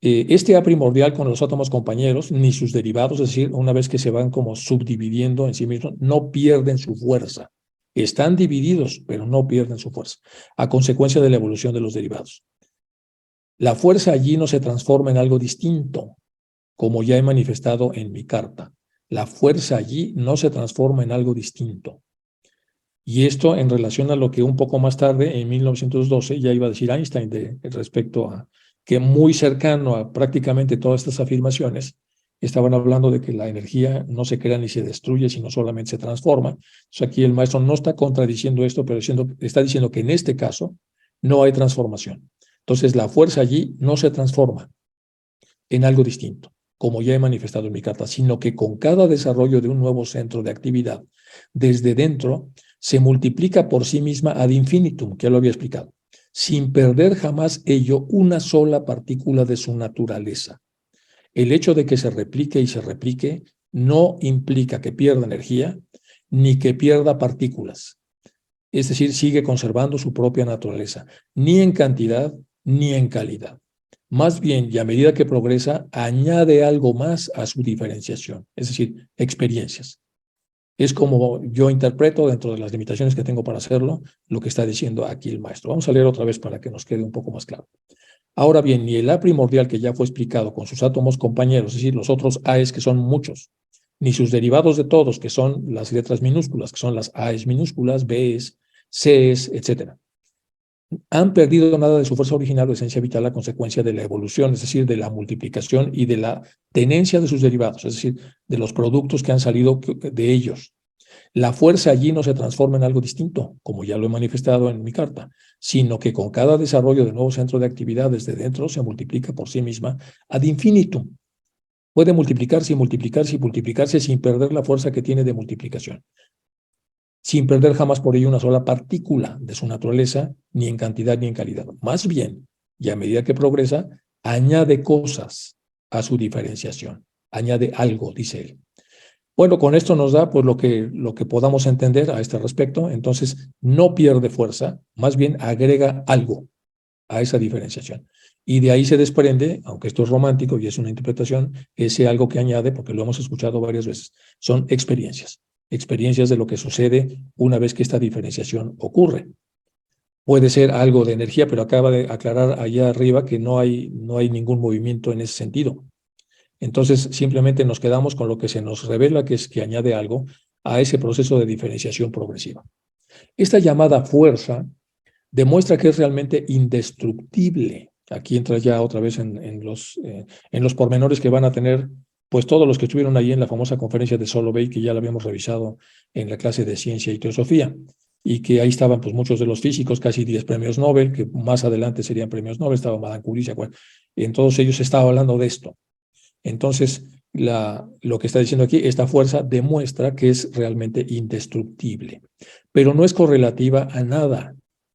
este A primordial con los átomos compañeros, ni sus derivados, es decir, una vez que se van como subdividiendo en sí mismos, no pierden su fuerza. Están divididos, pero no pierden su fuerza, a consecuencia de la evolución de los derivados. La fuerza allí no se transforma en algo distinto, como ya he manifestado en mi carta. La fuerza allí no se transforma en algo distinto. Y esto en relación a lo que un poco más tarde, en 1912, ya iba a decir Einstein respecto a que muy cercano a prácticamente todas estas afirmaciones, estaban hablando de que la energía no se crea ni se destruye, sino solamente se transforma. Entonces aquí el maestro no está contradiciendo esto, pero está diciendo que en este caso no hay transformación. Entonces la fuerza allí no se transforma en algo distinto, como ya he manifestado en mi carta, sino que con cada desarrollo de un nuevo centro de actividad, desde dentro, se multiplica por sí misma ad infinitum, que ya lo había explicado, sin perder jamás ello una sola partícula de su naturaleza. El hecho de que se replique y se replique no implica que pierda energía ni que pierda partículas. Es decir, sigue conservando su propia naturaleza, ni en cantidad ni en calidad. Más bien, y a medida que progresa, añade algo más a su diferenciación, es decir, experiencias. Es como yo interpreto, dentro de las limitaciones que tengo para hacerlo, lo que está diciendo aquí el maestro. Vamos a leer otra vez para que nos quede un poco más claro. Ahora bien, ni el A primordial, que ya fue explicado, con sus átomos compañeros, es decir, los otros A's, que son muchos, ni sus derivados de todos, que son las letras minúsculas, que son las A's minúsculas, B's, C's, etcétera, han perdido nada de su fuerza original o esencia vital a consecuencia de la evolución, es decir, de la multiplicación y de la tenencia de sus derivados, es decir, de los productos que han salido de ellos. La fuerza allí no se transforma en algo distinto, como ya lo he manifestado en mi carta, sino que con cada desarrollo de nuevo centro de actividad desde dentro se multiplica por sí misma ad infinitum. Puede multiplicarse y multiplicarse y multiplicarse sin perder la fuerza que tiene de multiplicación, sin perder jamás por ello una sola partícula de su naturaleza, ni en cantidad ni en calidad. Más bien, y a medida que progresa, añade cosas a su diferenciación, añade algo, dice él. Bueno, con esto nos da pues lo que podamos entender a este respecto. Entonces, no pierde fuerza, más bien agrega algo a esa diferenciación. Y de ahí se desprende, aunque esto es romántico y es una interpretación, ese algo que añade, porque lo hemos escuchado varias veces, son experiencias, experiencias de lo que sucede una vez que esta diferenciación ocurre. Puede ser algo de energía, pero acaba de aclarar allá arriba que no hay ningún movimiento en ese sentido. Entonces, simplemente nos quedamos con lo que se nos revela, que es que añade algo a ese proceso de diferenciación progresiva. Esta llamada fuerza demuestra que es realmente indestructible. Aquí entra ya otra vez en los pormenores que van a tener pues todos los que estuvieron ahí en la famosa conferencia de Solovey, que ya la habíamos revisado en la clase de ciencia y teosofía, y que ahí estaban pues muchos de los físicos, casi 10 premios Nobel, que más adelante serían premios Nobel, estaba Madame Curie, ¿se acuerdan? Y en todos ellos se estaba hablando de esto. Entonces, lo que está diciendo aquí, esta fuerza demuestra que es realmente indestructible, pero no es correlativa a nada,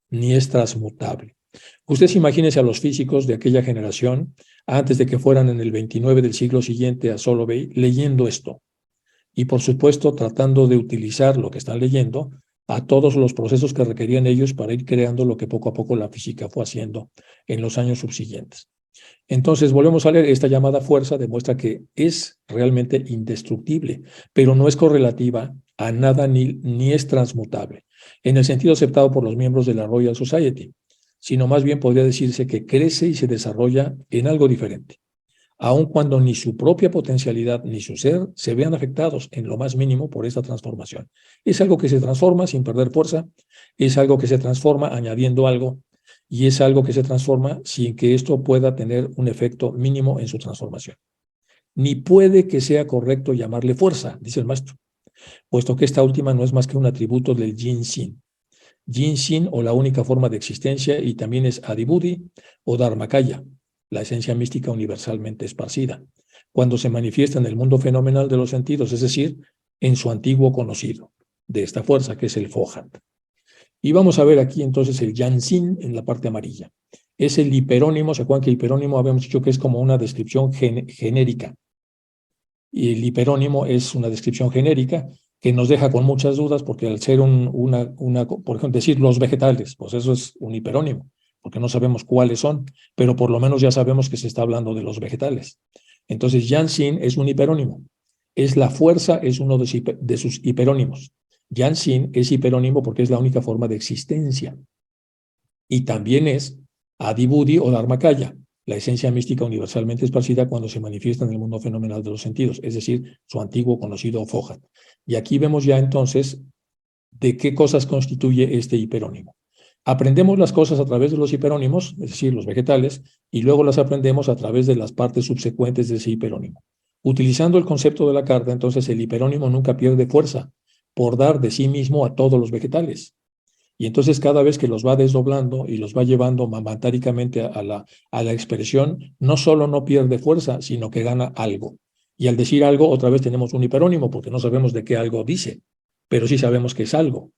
ni es transmutable. Ustedes imagínense a los físicos de aquella generación, antes de que fueran en el 29 del siglo siguiente a Solovey, leyendo esto. Y por supuesto, tratando de utilizar lo que están leyendo a todos los procesos que requerían ellos para ir creando lo que poco a poco la física fue haciendo en los años subsiguientes. Entonces, volvemos a leer, esta llamada fuerza demuestra que es realmente indestructible, pero no es correlativa a nada ni es transmutable, en el sentido aceptado por los miembros de la Royal Society, sino más bien podría decirse que crece y se desarrolla en algo diferente, aun cuando ni su propia potencialidad ni su ser se vean afectados en lo más mínimo por esta transformación. Es algo que se transforma sin perder fuerza, es algo que se transforma añadiendo algo, y es algo que se transforma sin que esto pueda tener un efecto mínimo en su transformación. Ni puede que sea correcto llamarle fuerza, dice el maestro, puesto que esta última no es más que un atributo del Yin Xin. Yin Xin, o la única forma de existencia, y también es Adibudi o Dharmakaya, la esencia mística universalmente esparcida, cuando se manifiesta en el mundo fenomenal de los sentidos, es decir, en su antiguo conocido, de esta fuerza que es el Fohat. Y vamos a ver aquí entonces el Yansin en la parte amarilla. Es el hiperónimo, ¿se acuerdan que el hiperónimo habíamos dicho que es como una descripción genérica? Y el hiperónimo es una descripción genérica que nos deja con muchas dudas porque al ser por ejemplo, decir los vegetales, pues eso es un hiperónimo, porque no sabemos cuáles son, pero por lo menos ya sabemos que se está hablando de los vegetales. Entonces, Yansin es un hiperónimo. Es la fuerza, es uno de sus hiperónimos. Yansin es hiperónimo porque es la única forma de existencia. Y también es Adibudi o Dharmakaya, la esencia mística universalmente esparcida cuando se manifiesta en el mundo fenomenal de los sentidos, es decir, su antiguo conocido Fohat. Y aquí vemos ya entonces de qué cosas constituye este hiperónimo. Aprendemos las cosas a través de los hiperónimos, es decir, los vegetales, y luego las aprendemos a través de las partes subsecuentes de ese hiperónimo. Utilizando el concepto de la carta, entonces el hiperónimo nunca pierde fuerza por dar de sí mismo a todos los vegetales. Y entonces cada vez que los va desdoblando y los va llevando mamantáricamente a la expresión, no solo no pierde fuerza, sino que gana algo. Y al decir algo, otra vez tenemos un hiperónimo, porque no sabemos de qué algo dice, pero sí sabemos que es algo.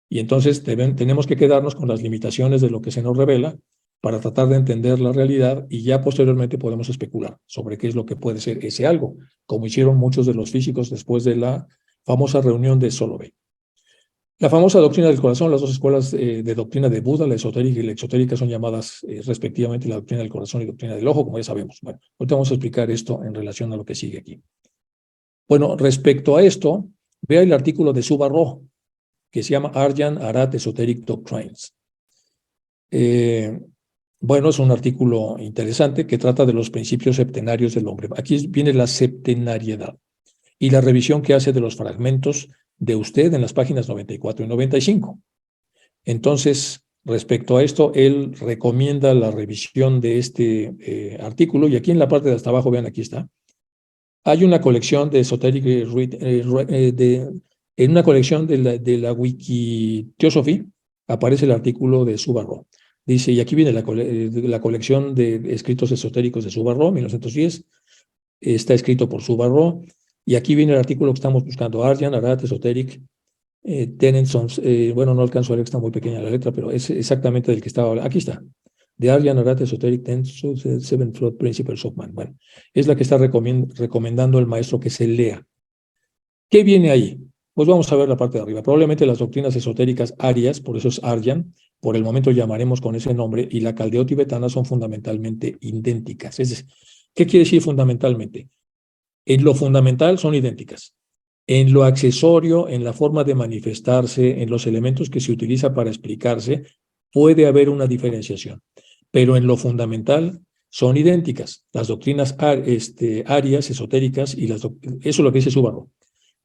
Y entonces tenemos que quedarnos con las limitaciones de lo que se nos revela para tratar de entender la realidad y ya posteriormente podemos especular sobre qué es lo que puede ser ese algo, como hicieron muchos de los físicos después de la famosa reunión de Solovey. La famosa doctrina del corazón, las dos escuelas de doctrina de Buda, la esotérica y la exotérica, son llamadas respectivamente la doctrina del corazón y doctrina del ojo, como ya sabemos. Bueno, ahorita vamos a explicar esto en relación a lo que sigue aquí. Bueno, respecto a esto, vea el artículo de Subarro, que se llama Arjan Arat Esoteric Doctrines. Bueno, es un artículo interesante que trata de los principios septenarios del hombre. Aquí viene la septenariedad y la revisión que hace de los fragmentos de usted en las páginas 94 y 95. Entonces, respecto a esto, él recomienda la revisión de este artículo, y aquí en la parte de hasta abajo, vean, aquí está. Hay una colección de Esoteric, en una colección de la Wiki Theosophy, aparece el artículo de Subarro. Dice, y aquí viene la colección de escritos esotéricos de Subarro, 1910, está escrito por Subarro, y aquí viene el artículo que estamos buscando, Arjan Arat Esoteric Tenensons, bueno, no alcanzo a leer, está muy pequeña la letra, pero es exactamente del que estaba hablando. Aquí está. The Arjan Arat Esoteric Tenensons, Seven Flood Principles of Man. Bueno, es la que está recomendando el maestro que se lea. ¿Qué viene ahí? Pues vamos a ver la parte de arriba. Probablemente las doctrinas esotéricas arias, por eso es Aryan, por el momento llamaremos con ese nombre, y la caldeo-tibetana son fundamentalmente idénticas. Es decir, ¿qué quiere decir fundamentalmente? En lo fundamental son idénticas. En lo accesorio, en la forma de manifestarse, en los elementos que se utiliza para explicarse, puede haber una diferenciación. Pero en lo fundamental son idénticas. Las doctrinas arias, esotéricas, eso es lo que dice Subarro.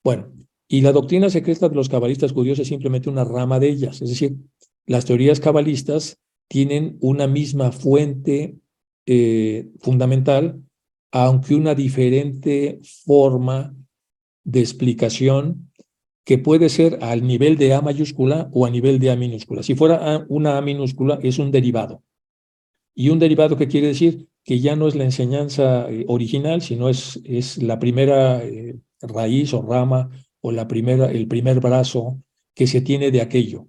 Bueno, y la doctrina secreta de los cabalistas judíos es simplemente una rama de ellas. Es decir, las teorías cabalistas tienen una misma fuente fundamental, aunque una diferente forma de explicación que puede ser al nivel de A mayúscula o a nivel de A minúscula. Si fuera una A minúscula, es un derivado. ¿Y un derivado qué quiere decir? Que ya no es la enseñanza original, sino es la primera raíz o rama o el primer brazo que se tiene de aquello.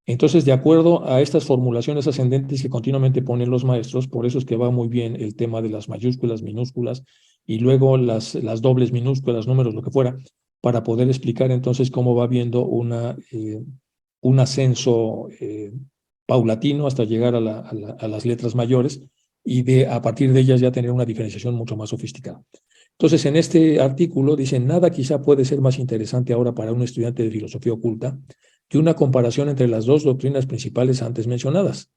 Entonces, de acuerdo a estas formulaciones ascendentes que continuamente ponen los maestros, por eso es que va muy bien el tema de las mayúsculas, minúsculas y luego las dobles minúsculas, números, lo que fuera, para poder explicar entonces cómo va habiendo un ascenso paulatino hasta llegar a las letras mayores y a partir de ellas ya tener una diferenciación mucho más sofisticada. Entonces, en este artículo dicen, nada quizá puede ser más interesante ahora para un estudiante de filosofía oculta que una comparación entre las dos doctrinas principales antes mencionadas.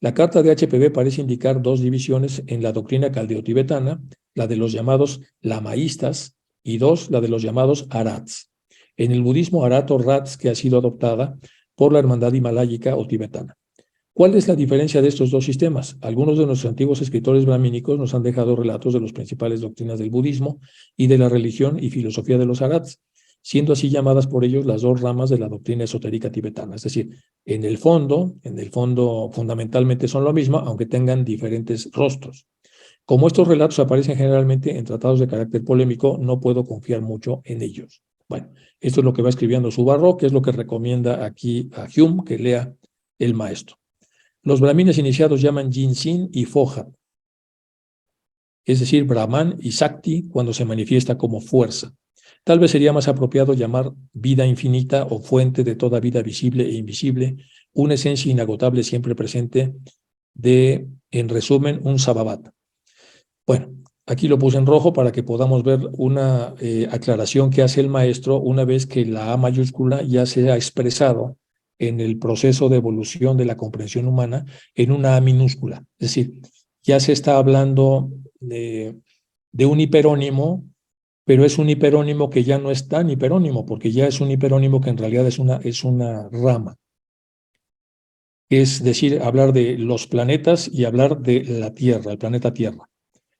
La carta de HPV parece indicar dos divisiones en la doctrina caldeo-tibetana, la de los llamados lamaístas y dos, la de los llamados arats. En el budismo arat o rats que ha sido adoptada por la hermandad himaláyica o tibetana. ¿Cuál es la diferencia de estos dos sistemas? Algunos de nuestros antiguos escritores brahmínicos nos han dejado relatos de las principales doctrinas del budismo y de la religión y filosofía de los arats, siendo así llamadas por ellos las dos ramas de la doctrina esotérica tibetana. Es decir, en el fondo, fundamentalmente son lo mismo, aunque tengan diferentes rostros. Como estos relatos aparecen generalmente en tratados de carácter polémico, no puedo confiar mucho en ellos. Bueno, esto es lo que va escribiendo Subarro, que es lo que recomienda aquí a Hume que lea el maestro. Los brahmines iniciados llaman Jinsin y Fohat, es decir, Brahman y Sakti cuando se manifiesta como fuerza. Tal vez sería más apropiado llamar vida infinita o fuente de toda vida visible e invisible, una esencia inagotable siempre presente en resumen, un Sababat. Bueno, aquí lo puse en rojo para que podamos ver una aclaración que hace el maestro una vez que la A mayúscula ya se ha expresado en el proceso de evolución de la comprensión humana en una A minúscula. Es decir, ya se está hablando de un hiperónimo, pero es un hiperónimo que ya no es tan hiperónimo, porque ya es un hiperónimo que en realidad es una rama. Es decir, hablar de los planetas y hablar de la Tierra, el planeta Tierra.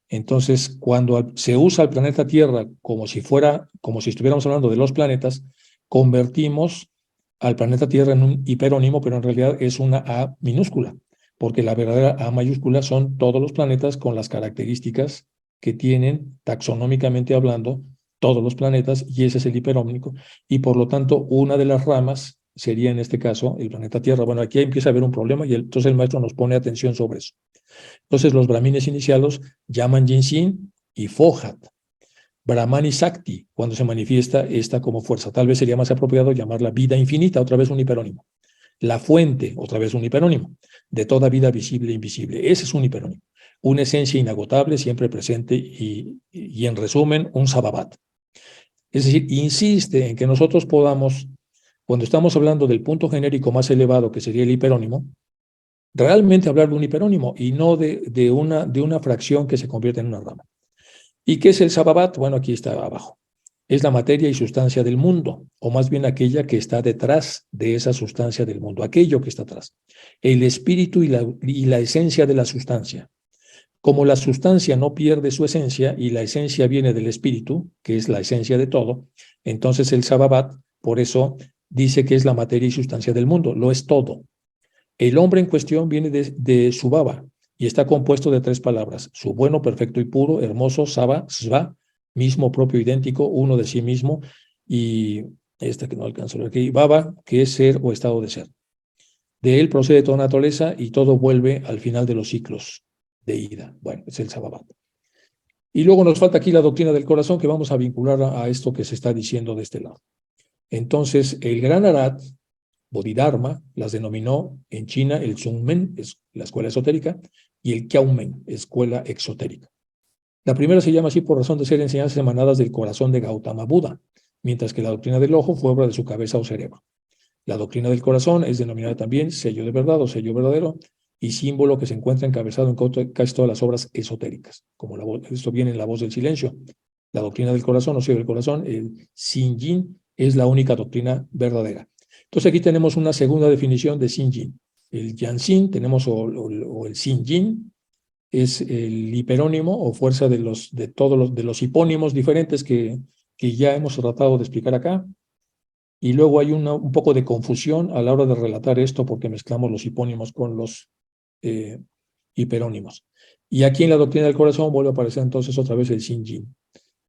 Entonces, cuando se usa el planeta Tierra como si estuviéramos hablando de los planetas, convertimos al planeta Tierra en un hiperónimo, pero en realidad es una A minúscula, porque la verdadera A mayúscula son todos los planetas con las características que tienen, taxonómicamente hablando, todos los planetas, y ese es el hiperónico, y por lo tanto, una de las ramas sería en este caso el planeta Tierra. Bueno, aquí empieza a haber un problema y entonces el maestro nos pone atención sobre eso. Entonces los brahmines iniciados llaman Jinsin y Fohat, Brahman y Sakti, cuando se manifiesta esta como fuerza. Tal vez sería más apropiado llamarla vida infinita, otra vez un hiperónimo. La fuente, otra vez un hiperónimo, de toda vida visible e invisible. Ese es un hiperónimo. Una esencia inagotable, siempre presente y en resumen, un Sababat. Es decir, insiste en que nosotros podamos, cuando estamos hablando del punto genérico más elevado, que sería el hiperónimo, realmente hablar de un hiperónimo y no de una fracción que se convierte en una rama. ¿Y qué es el Sababat? Bueno, aquí está abajo. Es la materia y sustancia del mundo, o más bien aquella que está detrás de esa sustancia del mundo, aquello que está atrás. El espíritu y la esencia de la sustancia. Como la sustancia no pierde su esencia y la esencia viene del espíritu, que es la esencia de todo, entonces el Sababat, por eso, dice que es la materia y sustancia del mundo, lo es todo. El hombre en cuestión viene de Subaba y está compuesto de tres palabras: su bueno, perfecto y puro, hermoso, Saba, Sva, mismo, propio, idéntico, uno de sí mismo, y esta que no alcanzo a ver aquí, Baba, que es ser o estado de ser. De él procede toda naturaleza y todo vuelve al final de los ciclos de ida. Bueno, es el Sababat. Y luego nos falta aquí la doctrina del corazón, que vamos a vincular a esto que se está diciendo de este lado. Entonces, el gran Arhat, Bodhidharma, las denominó en China el Zhongmen, es la escuela esotérica, y el Kiaomen, escuela exotérica. La primera se llama así por razón de ser enseñanzas emanadas del corazón de Gautama Buda, mientras que la doctrina del ojo fue obra de su cabeza o cerebro. La doctrina del corazón es denominada también sello de verdad o sello verdadero y símbolo que se encuentra encabezado en casi todas las obras esotéricas, como esto viene en La Voz del Silencio. La doctrina del corazón o sello del corazón, el Xinyin, es la única doctrina verdadera. Entonces aquí tenemos una segunda definición de Xinyin. El Yanxin tenemos o el Xinyin, es el hiperónimo o fuerza de todos los hipónimos diferentes que ya hemos tratado de explicar acá. Y luego hay un poco de confusión a la hora de relatar esto porque mezclamos los hipónimos con los hiperónimos. Y aquí en la doctrina del corazón vuelve a aparecer entonces otra vez el Xinyin,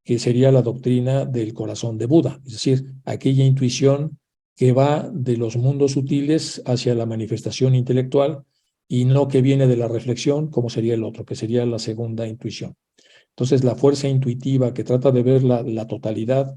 que sería la doctrina del corazón de Buda, es decir, aquella intuición que va de los mundos sutiles hacia la manifestación intelectual y no que viene de la reflexión, como sería el otro, que sería la segunda intuición. Entonces, la fuerza intuitiva que trata de ver la totalidad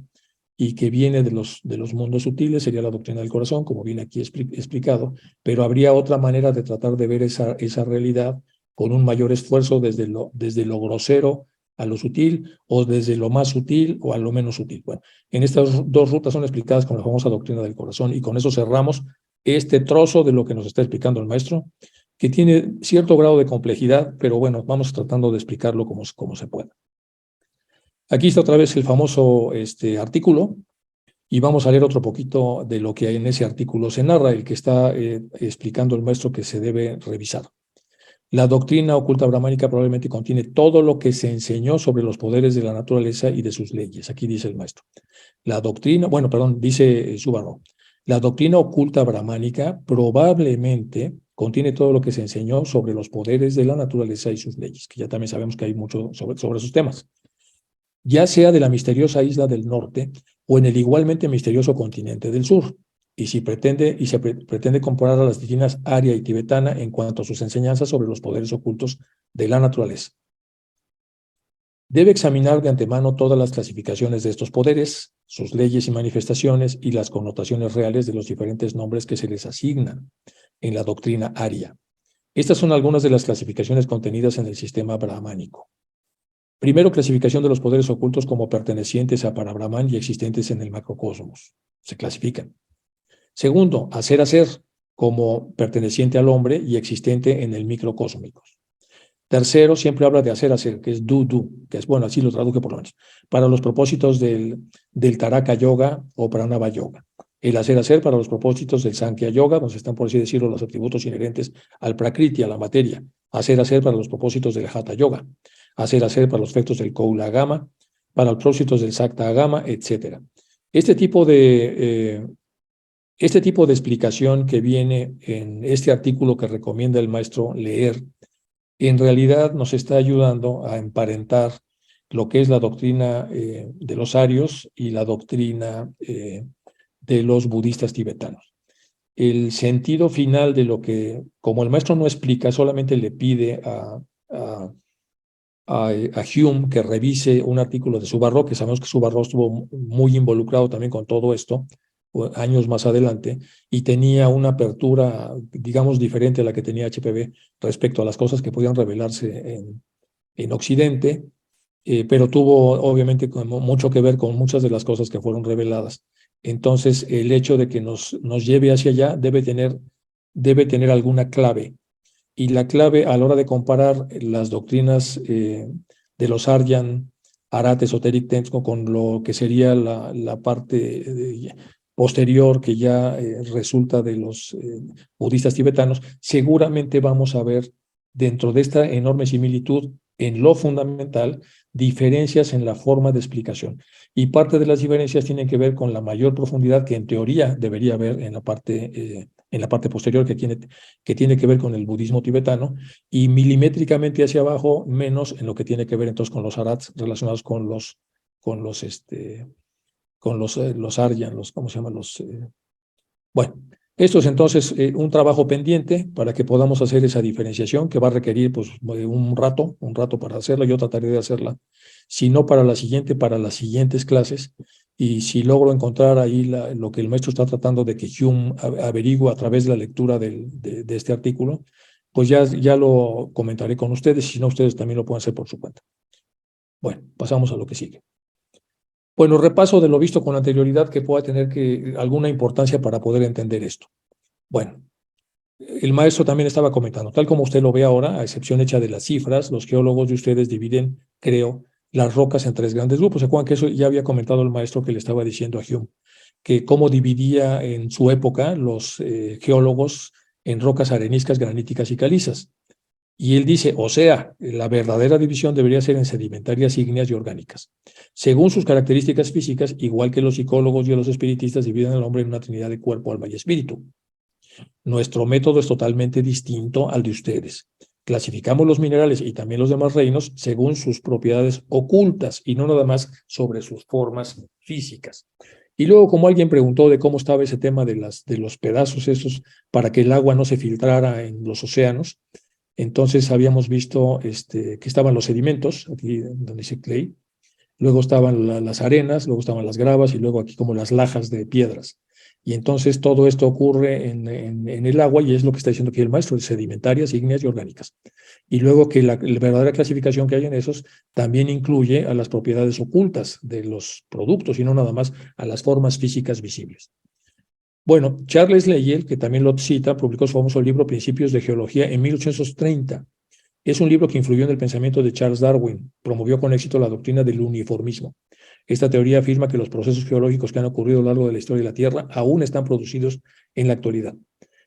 y que viene de los mundos sutiles sería la doctrina del corazón, como viene aquí explicado, pero habría otra manera de tratar de ver esa realidad con un mayor esfuerzo desde lo grosero a lo sutil, o desde lo más sutil o a lo menos sutil. Bueno, en estas dos rutas son explicadas con la famosa doctrina del corazón, y con eso cerramos este trozo de lo que nos está explicando el maestro, que tiene cierto grado de complejidad, pero bueno, vamos tratando de explicarlo como se pueda. Aquí está otra vez el famoso artículo, y vamos a leer otro poquito de lo que en ese artículo se narra, el que está explicando el maestro que se debe revisar. La doctrina oculta brahmánica probablemente contiene todo lo que se enseñó sobre los poderes de la naturaleza y de sus leyes. Aquí dice el maestro. La doctrina, bueno, perdón, dice Subarro. La doctrina oculta brahmánica probablemente contiene todo lo que se enseñó sobre los poderes de la naturaleza y sus leyes, que ya también sabemos que hay mucho sobre esos temas, ya sea de la misteriosa isla del norte o en el igualmente misterioso continente del sur, y se pretende comparar a las disciplinas aria y tibetana en cuanto a sus enseñanzas sobre los poderes ocultos de la naturaleza. Debe examinar de antemano todas las clasificaciones de estos poderes, sus leyes y manifestaciones y las connotaciones reales de los diferentes nombres que se les asignan en la doctrina aria. Estas son algunas de las clasificaciones contenidas en el sistema brahmánico. Primero, clasificación de los poderes ocultos como pertenecientes a Parabrahman y existentes en el macrocosmos. Se clasifican. Segundo, hacer como perteneciente al hombre y existente en el microcósmico. Tercero, siempre habla de hacer, que es do, que es, bueno, así lo traduje por lo menos, para los propósitos del Taraka Yoga o Pranava Yoga. El hacer para los propósitos del Sankhya Yoga, donde están, por así decirlo, los atributos inherentes al Prakriti, a la materia. Hacer para los propósitos del Hatha Yoga. Hacer para los efectos del Koula Agama, para los propósitos del Sakta Agama, etc. Este tipo de explicación que viene en este artículo que recomienda el maestro leer, en realidad nos está ayudando a emparentar lo que es la doctrina de los arios y la doctrina de los budistas tibetanos. El sentido final de lo que, como el maestro no explica, solamente le pide a Hume que revise un artículo de Subarro, que sabemos que Subarro estuvo muy involucrado también con todo esto, años más adelante, y tenía una apertura, digamos, diferente a la que tenía HPB respecto a las cosas que podían revelarse en Occidente, pero tuvo obviamente mucho que ver con muchas de las cosas que fueron reveladas. Entonces, el hecho de que nos lleve hacia allá debe tener alguna clave. Y la clave a la hora de comparar las doctrinas de los Aryan, Arat, Esoteric Texts con lo que sería la parte posterior que ya resulta de los budistas tibetanos, seguramente vamos a ver dentro de esta enorme similitud en lo fundamental diferencias en la forma de explicación. Y parte de las diferencias tienen que ver con la mayor profundidad que en teoría debería haber en la parte posterior que tiene que ver con el budismo tibetano, y milimétricamente hacia abajo menos en lo que tiene que ver entonces con los arats relacionados con los Aryan, ¿cómo se llaman? Bueno, Esto es entonces un trabajo pendiente para que podamos hacer esa diferenciación que va a requerir pues, un rato para hacerla. Yo trataré de hacerla, si no para la siguiente, para las siguientes clases. Y si logro encontrar ahí lo que el maestro está tratando de que Hume averigua a través de la lectura de este artículo, pues ya lo comentaré con ustedes, si no ustedes también lo pueden hacer por su cuenta. Bueno, pasamos a lo que sigue. Bueno, repaso de lo visto con anterioridad que pueda tener alguna importancia para poder entender esto. Bueno, el maestro también estaba comentando, tal como usted lo ve ahora, a excepción hecha de las cifras, los geólogos de ustedes dividen, creo, las rocas en tres grandes grupos. ¿Se acuerdan que eso ya había comentado el maestro que le estaba diciendo a Hume? Que cómo dividía en su época los geólogos en rocas areniscas, graníticas y calizas. Y él dice, o sea, la verdadera división debería ser en sedimentarias, ígneas y orgánicas. Según sus características físicas, igual que los psicólogos y los espiritistas dividen al hombre en una trinidad de cuerpo, alma y espíritu. Nuestro método es totalmente distinto al de ustedes. Clasificamos los minerales y también los demás reinos según sus propiedades ocultas y no nada más sobre sus formas físicas. Y luego, como alguien preguntó de cómo estaba ese tema de los pedazos esos para que el agua no se filtrara en los océanos, entonces habíamos visto que estaban los sedimentos, aquí donde dice clay, luego estaban las arenas, luego estaban las gravas y luego aquí como las lajas de piedras. Y entonces todo esto ocurre en el agua y es lo que está diciendo aquí el maestro, sedimentarias, ígneas y orgánicas. Y luego que la verdadera clasificación que hay en esos también incluye a las propiedades ocultas de los productos y no nada más a las formas físicas visibles. Bueno, Charles Lyell, que también lo cita, publicó su famoso libro Principios de Geología en 1830. Es un libro que influyó en el pensamiento de Charles Darwin, promovió con éxito la doctrina del uniformismo. Esta teoría afirma que los procesos geológicos que han ocurrido a lo largo de la historia de la Tierra aún están producidos en la actualidad.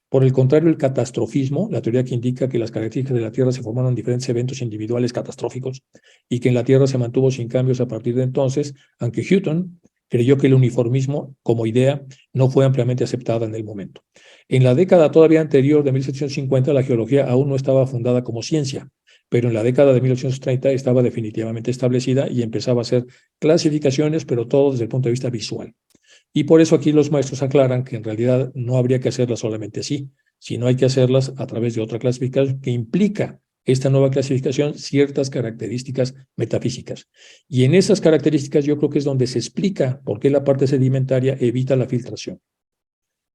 Por el contrario, el catastrofismo, la teoría que indica que las características de la Tierra se formaron en diferentes eventos individuales catastróficos y que en la Tierra se mantuvo sin cambios a partir de entonces, aunque Hutton creyó que el uniformismo como idea no fue ampliamente aceptada en el momento. En la década todavía anterior de 1750, la geología aún no estaba fundada como ciencia, pero en la década de 1830 estaba definitivamente establecida y empezaba a hacer clasificaciones, pero todo desde el punto de vista visual. Y por eso aquí los maestros aclaran que en realidad no habría que hacerlas solamente así, sino hay que hacerlas a través de otra clasificación que implica esta nueva clasificación ciertas características metafísicas. Y en esas características yo creo que es donde se explica por qué la parte sedimentaria evita la filtración,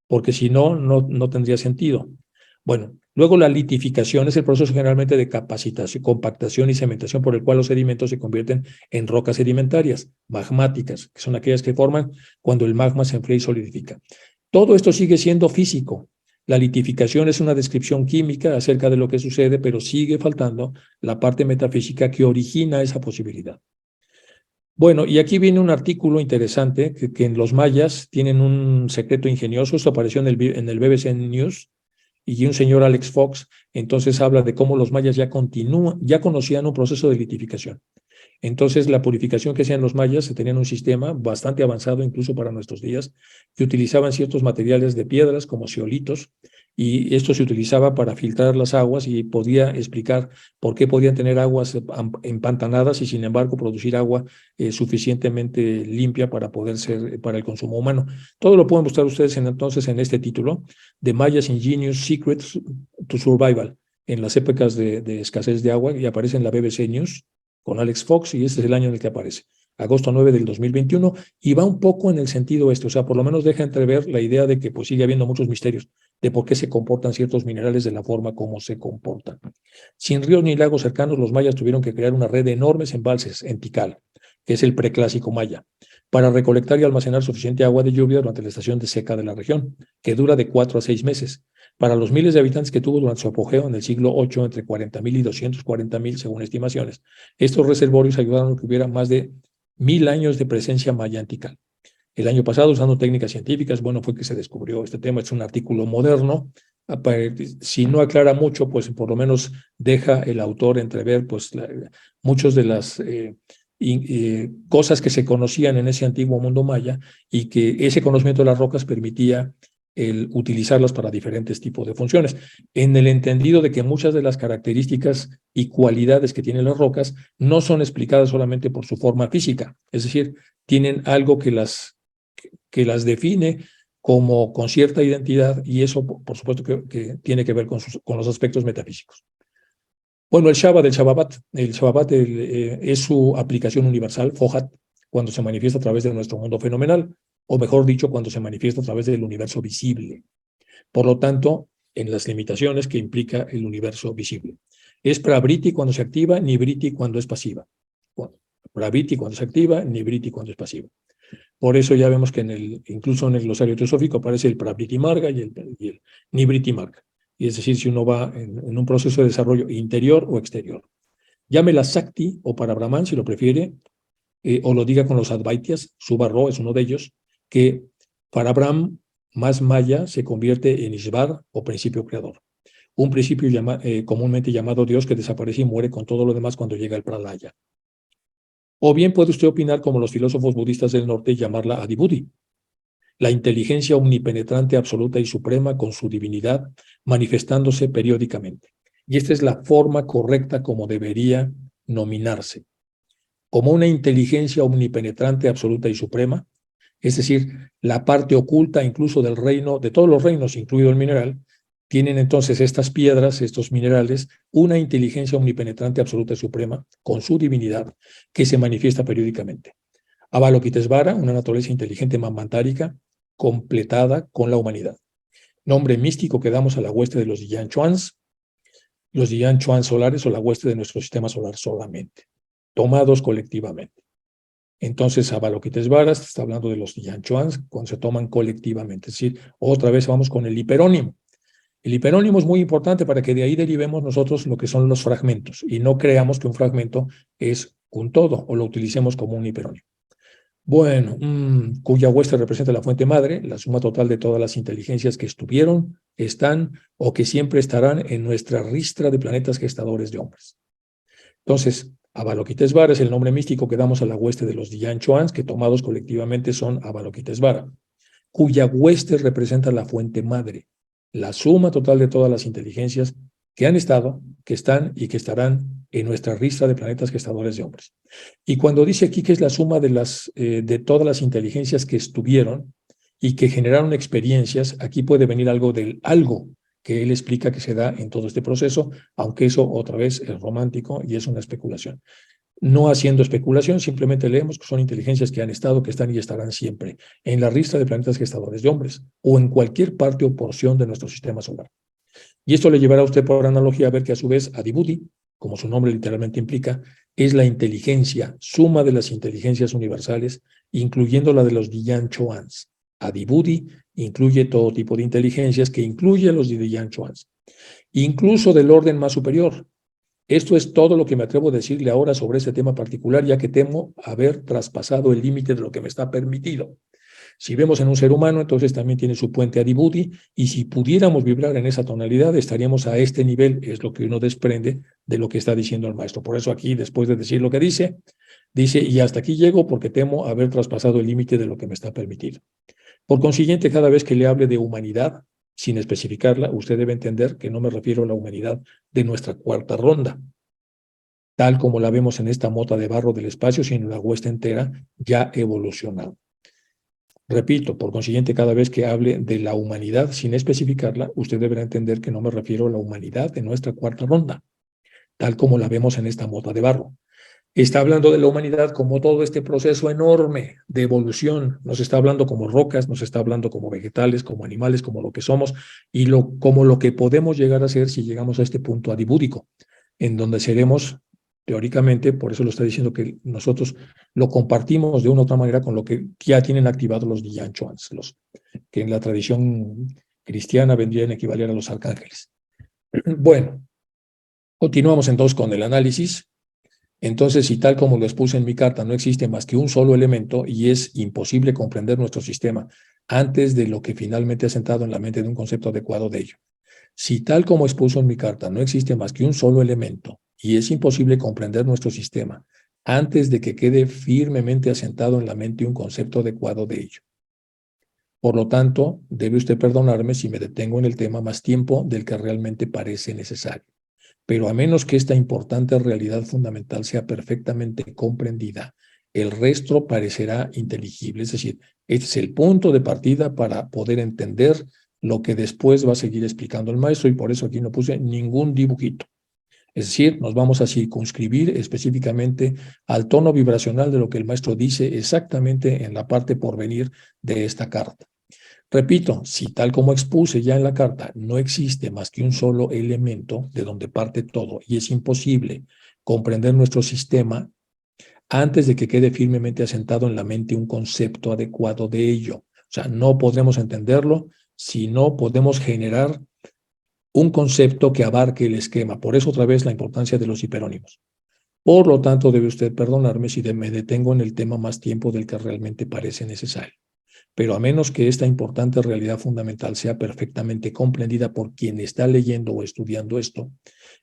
porque si no, no tendría sentido. Bueno, luego la litificación es el proceso generalmente de capacitación, compactación y cementación por el cual los sedimentos se convierten en rocas sedimentarias, magmáticas, que son aquellas que forman cuando el magma se enfría y solidifica. Todo esto sigue siendo físico. La litificación es una descripción química acerca de lo que sucede, pero sigue faltando la parte metafísica que origina esa posibilidad. Bueno, y aquí viene un artículo interesante que en los mayas tienen un secreto ingenioso. Esto apareció en el BBC News, y un señor Alex Fox, entonces habla de cómo los mayas ya conocían un proceso de litificación. Entonces, la purificación que hacían los mayas, se tenían un sistema bastante avanzado incluso para nuestros días, que utilizaban ciertos materiales de piedras como zeolitos, y esto se utilizaba para filtrar las aguas y podía explicar por qué podían tener aguas empantanadas y sin embargo producir agua suficientemente limpia para poder ser para el consumo humano. Todo lo pueden buscar ustedes entonces en este título, The Mayas Ingenious Secrets to Survival, en las épocas de escasez de agua, y aparece en la BBC News con Alex Fox, y este es el año en el que aparece, agosto 9 del 2021, y va un poco en el sentido o sea, por lo menos deja entrever la idea de que pues sigue habiendo muchos misterios de por qué se comportan ciertos minerales de la forma como se comportan. Sin ríos ni lagos cercanos, los mayas tuvieron que crear una red de enormes embalses en Tikal, que es el preclásico maya, para recolectar y almacenar suficiente agua de lluvia durante la estación de seca de la región, que dura de 4 a 6 meses. Para los miles de habitantes que tuvo durante su apogeo en el siglo VIII, entre 40.000 y 240.000, según estimaciones, estos reservorios ayudaron a que hubiera más de 1.000 años de presencia maya en Tikal. El año pasado, usando técnicas científicas, bueno, fue que se descubrió este tema. Es un artículo moderno. Si no aclara mucho, pues por lo menos deja el autor entrever pues, muchas de las cosas que se conocían en ese antiguo mundo maya y que ese conocimiento de las rocas permitía el utilizarlas para diferentes tipos de funciones, en el entendido de que muchas de las características y cualidades que tienen las rocas no son explicadas solamente por su forma física, es decir, tienen algo que las define como con cierta identidad, y eso, por supuesto, que tiene que ver con los aspectos metafísicos. Bueno, el Shabbat es su aplicación universal, Fohat, cuando se manifiesta a través de nuestro mundo fenomenal, o mejor dicho, cuando se manifiesta a través del universo visible. Por lo tanto, en las limitaciones que implica el universo visible. Es Pravriti cuando se activa, Nivriti cuando es pasiva. Bueno, Pravriti cuando se activa, Nivriti cuando es pasiva. Por eso ya vemos que incluso en el glosario teosófico aparece el Pravriti Marga y el Nivriti Marga. Y es decir, si uno va en un proceso de desarrollo interior o exterior. Llámela Sakti o para Brahman, si lo prefiere, o lo diga con los Advaityas, Subarro es uno de ellos, que para Brahman más Maya se convierte en Ishvar o principio creador. Un principio comúnmente llamado Dios que desaparece y muere con todo lo demás cuando llega el Pralaya. O bien puede usted opinar como los filósofos budistas del norte y llamarla Adibhuti, la inteligencia omnipenetrante absoluta y suprema con su divinidad manifestándose periódicamente. Y esta es la forma correcta como debería nominarse, como una inteligencia omnipenetrante absoluta y suprema, es decir, la parte oculta incluso del reino, de todos los reinos, incluido el mineral, tienen entonces estas piedras, estos minerales, una inteligencia omnipenetrante absoluta y suprema con su divinidad que se manifiesta periódicamente. Avalokitesvara, una naturaleza inteligente manmantárica, completada con la humanidad. Nombre místico que damos a la hueste de los Diyan Chuans solares o la hueste de nuestro sistema solar solamente, tomados colectivamente. Entonces, Avalokitesvara está hablando de los Diyan Chuans cuando se toman colectivamente. Es decir, otra vez vamos con el hiperónimo. El hiperónimo es muy importante para que de ahí derivemos nosotros lo que son los fragmentos y no creamos que un fragmento es un todo o lo utilicemos como un hiperónimo. Bueno, cuya hueste representa la fuente madre, la suma total de todas las inteligencias que estuvieron, están o que siempre estarán en nuestra ristra de planetas gestadores de hombres. Entonces, Avalokitesvara es el nombre místico que damos a la hueste de los Diyan Chuans, que tomados colectivamente son Avalokitesvara, cuya hueste representa la fuente madre, la suma total de todas las inteligencias que han estado, que están y que estarán en nuestra ristra de planetas gestadores de hombres. Y cuando dice aquí que es la suma de todas las inteligencias que estuvieron y que generaron experiencias, aquí puede venir algo del algo que él explica que se da en todo este proceso, aunque eso otra vez es romántico y es una especulación. No haciendo especulación, simplemente leemos que son inteligencias que han estado, que están y estarán siempre en la ristra de planetas gestadores de hombres o en cualquier parte o porción de nuestro sistema solar. Y esto le llevará a usted por analogía a ver que a su vez Adibhuti, como su nombre literalmente implica, es la inteligencia, suma de las inteligencias universales, incluyendo la de los Diyan Chuans. Adibhuti incluye todo tipo de inteligencias que incluye a los Diyan Chuans, incluso del orden más superior. Esto es todo lo que me atrevo a decirle ahora sobre este tema particular, ya que temo haber traspasado el límite de lo que me está permitido. Si vemos en un ser humano, entonces también tiene su puente Adibhuti, y si pudiéramos vibrar en esa tonalidad, estaríamos a este nivel, es lo que uno desprende de lo que está diciendo el maestro. Por eso aquí, después de decir lo que dice, y hasta aquí llego porque temo haber traspasado el límite de lo que me está permitido. Por consiguiente, cada vez que le hable de humanidad, sin especificarla, usted debe entender que no me refiero a la humanidad de nuestra cuarta ronda, tal como la vemos en esta mota de barro del espacio, sino la hueste entera ya evolucionada. Repito, por consiguiente, cada vez que hable de la humanidad sin especificarla, usted deberá entender que no me refiero a la humanidad de nuestra cuarta ronda, tal como la vemos en esta mota de barro. Está hablando de la humanidad como todo este proceso enorme de evolución. Nos está hablando como rocas, nos está hablando como vegetales, como animales, como lo que somos y como lo que podemos llegar a ser si llegamos a este punto adibúdico, en donde seremos, teóricamente, por eso lo está diciendo que nosotros lo compartimos de una u otra manera con lo que ya tienen activados los Diyan Chuans, que en la tradición cristiana vendrían a equivaler a los arcángeles. Bueno, continuamos entonces con el análisis. Entonces, si tal como lo expuse en mi carta, no existe más que un solo elemento y es imposible comprender nuestro sistema antes de lo que finalmente ha sentado en la mente de un concepto adecuado de ello. Si tal como expuso en mi carta, no existe más que un solo elemento y es imposible comprender nuestro sistema antes de que quede firmemente asentado en la mente un concepto adecuado de ello. Por lo tanto, debe usted perdonarme si me detengo en el tema más tiempo del que realmente parece necesario. Pero a menos que esta importante realidad fundamental sea perfectamente comprendida, el resto parecerá inteligible, es decir, Este es el punto de partida para poder entender lo que después va a seguir explicando el maestro, y por eso aquí no puse ningún dibujito. Es decir, nos vamos a circunscribir específicamente al tono vibracional de lo que el maestro dice exactamente en la parte por venir de esta carta. Repito, si tal como expuse ya en la carta, no existe más que un solo elemento de donde parte todo y es imposible comprender nuestro sistema antes de que quede firmemente asentado en la mente un concepto adecuado de ello. O sea, no podremos entenderlo si no podemos generar un concepto que abarque el esquema. Por eso otra vez la importancia de los hiperónimos. Por lo tanto, debe usted perdonarme si me detengo en el tema más tiempo del que realmente parece necesario. Pero a menos que esta importante realidad fundamental sea perfectamente comprendida por quien está leyendo o estudiando esto,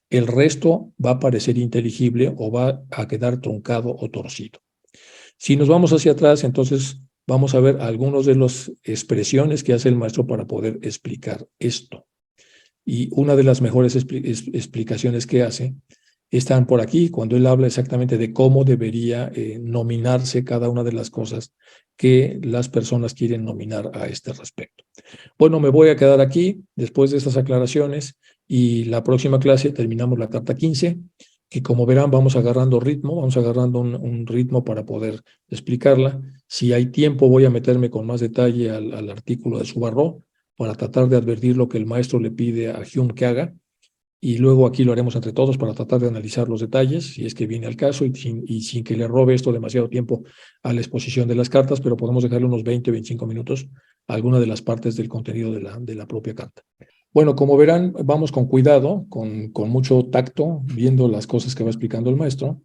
el resto va a parecer inteligible o va a quedar truncado o torcido. Si nos vamos hacia atrás, entonces vamos a ver algunas de las expresiones que hace el maestro para poder explicar esto. Y una de las mejores explicaciones que hace están por aquí, cuando él habla exactamente de cómo debería nominarse cada una de las cosas que las personas quieren nominar a este respecto. Bueno, me voy a quedar aquí después de estas aclaraciones y la próxima clase terminamos la carta 15, que como verán vamos agarrando ritmo, vamos agarrando un ritmo para poder explicarla. Si hay tiempo voy a meterme con más detalle al artículo de Subarró para tratar de advertir lo que el maestro le pide a Hume que haga, y luego aquí lo haremos entre todos para tratar de analizar los detalles, si es que viene al caso, y sin que le robe esto demasiado tiempo a la exposición de las cartas, pero podemos dejarle unos 20 o 25 minutos a alguna de las partes del contenido de la propia carta. Bueno, como verán, vamos con cuidado, con mucho tacto, viendo las cosas que va explicando el maestro.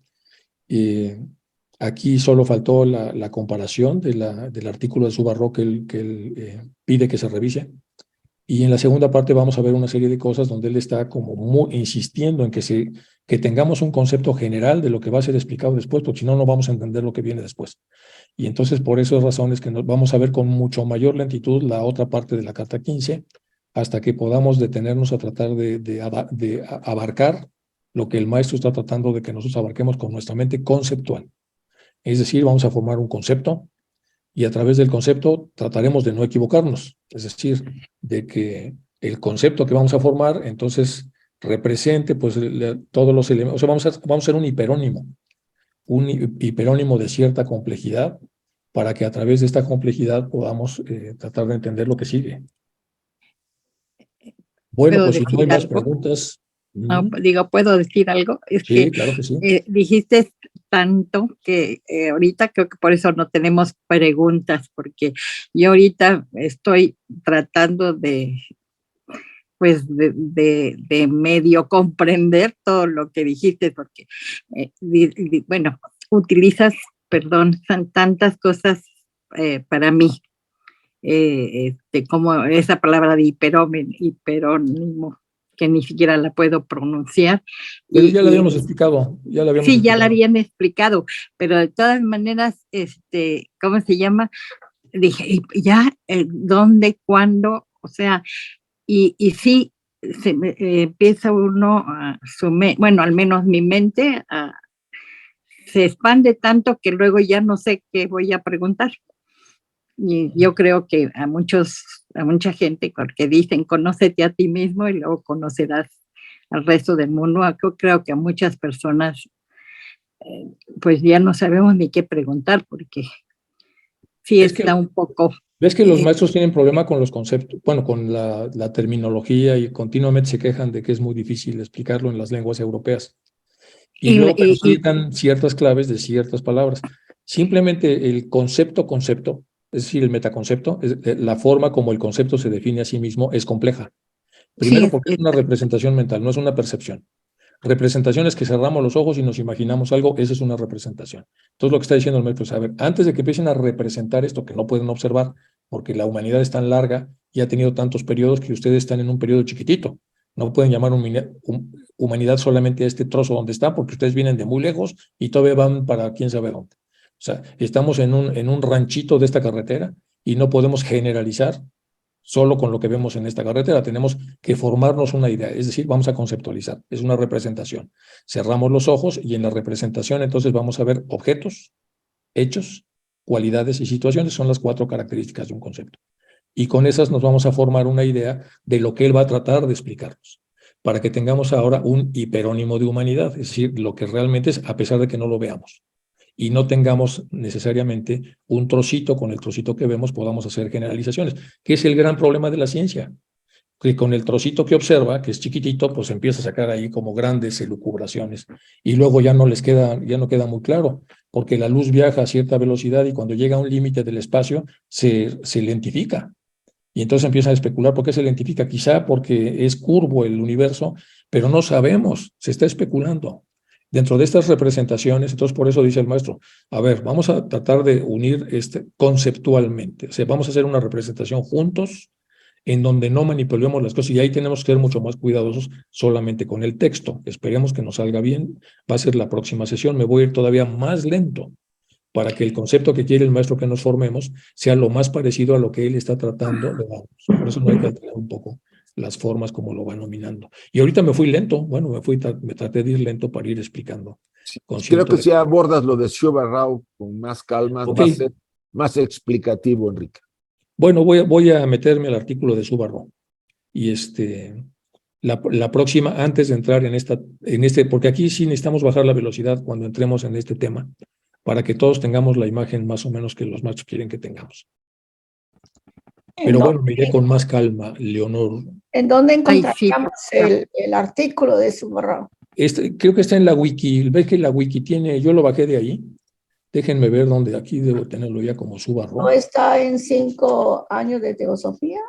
Aquí solo faltó la comparación del artículo de Subarró que él pide que se revise. Y en la segunda parte vamos a ver una serie de cosas donde él está como insistiendo en que tengamos un concepto general de lo que va a ser explicado después, porque si no, no vamos a entender lo que viene después. Y entonces, por esas razones que nos vamos a ver con mucho mayor lentitud la otra parte de la carta 15, hasta que podamos detenernos a tratar de abarcar lo que el maestro está tratando de que nosotros abarquemos con nuestra mente conceptual. Es decir, vamos a formar un concepto, y a través del concepto trataremos de no equivocarnos, es decir, de que el concepto que vamos a formar entonces represente pues todos los elementos. O sea, vamos a hacer un hiperónimo de cierta complejidad para que a través de esta complejidad podamos tratar de entender lo que sigue. Bueno,
¿Puedo
pues si no hay
decir
más
algo?
preguntas.
No, digo, ¿puedo decir algo? Es
Sí,
que
claro que sí.
dijiste tanto que ahorita creo que por eso no tenemos preguntas, porque yo ahorita estoy tratando pues de medio comprender todo lo que dijiste, porque, bueno, utilizas, perdón, son tantas cosas para mí, como esa palabra de hiperónimo, que ni siquiera la puedo pronunciar.
Pero ya la habíamos explicado, ya la habíamos
Sí, ya
explicado.
la habían explicado, pero de todas maneras, ¿cómo se llama? Dije, ya, ¿dónde, cuándo? O sea, y sí, empieza uno bueno, al menos mi mente se expande tanto que luego ya no sé qué voy a preguntar. Y yo creo que a mucha gente, porque dicen, conócete a ti mismo y luego conocerás al resto del mundo. Yo creo que a muchas personas, pues ya no sabemos ni qué preguntar, porque sí
Es que
está un poco...
ves que los maestros tienen problema con los conceptos, bueno, con la terminología, y continuamente se quejan de que es muy difícil explicarlo en las lenguas europeas. Y luego pero citan ciertas claves de ciertas palabras. Simplemente el concepto, es decir, el metaconcepto, la forma como el concepto se define a sí mismo es compleja. Primero porque es una representación mental, no es una percepción. Representación es que cerramos los ojos y nos imaginamos algo, esa es una representación. Entonces lo que está diciendo el maestro es, a ver, antes de que empiecen a representar esto que no pueden observar, porque la humanidad es tan larga y ha tenido tantos periodos que ustedes están en un periodo chiquitito. No pueden llamar humanidad solamente a este trozo donde está, porque ustedes vienen de muy lejos y todavía van para quién sabe dónde. O sea, estamos en un ranchito de esta carretera y no podemos generalizar solo con lo que vemos en esta carretera. Tenemos que formarnos una idea, es decir, vamos a conceptualizar, es una representación. Cerramos los ojos y en la representación entonces vamos a ver objetos, hechos, cualidades y situaciones. Son las 4 características de un concepto. Y con esas nos vamos a formar una idea de lo que él va a tratar de explicarnos, para que tengamos ahora un hiperónimo de humanidad, es decir, lo que realmente es, a pesar de que no lo veamos. Y no tengamos necesariamente un trocito, con el trocito que vemos podamos hacer generalizaciones, que es el gran problema de la ciencia, que con el trocito que observa, que es chiquitito, pues empieza a sacar ahí como grandes elucubraciones, y luego ya no queda muy claro, porque la luz viaja a cierta velocidad y cuando llega a un límite del espacio se lentifica. Y entonces empiezan a especular por qué se lentifica, quizá porque es curvo el universo, pero no sabemos, se está especulando. Dentro de estas representaciones, entonces por eso dice el maestro, a ver, vamos a tratar de unir conceptualmente, o sea, vamos a hacer una representación juntos en donde no manipulemos las cosas y ahí tenemos que ser mucho más cuidadosos solamente con el texto. Esperemos que nos salga bien, va a ser la próxima sesión, me voy a ir todavía más lento para que el concepto que quiere el maestro que nos formemos sea lo más parecido a lo que él está tratando de darnos. Por eso no hay que alterar un poco las formas como lo va nominando. Y ahorita me fui lento, bueno, me traté de ir lento para ir explicando.
Creo que si abordas lo de Shubha Rao con más calma, va a ser más explicativo, Enrique.
Bueno, voy a meterme al artículo de Shubha Rao. Y la próxima, antes de entrar porque aquí sí necesitamos bajar la velocidad cuando entremos en este tema, para que todos tengamos la imagen más o menos que los maestros quieren que tengamos. Pero bueno, me iré con más calma, Leonor.
¿En dónde encontraríamos el artículo de Shubha Rao?
Creo que está en la wiki. ¿Ves que la wiki tiene? Yo lo bajé de ahí. Déjenme ver dónde. Aquí debo tenerlo ya como Shubha Rao.
¿No está en 5 años de teosofía?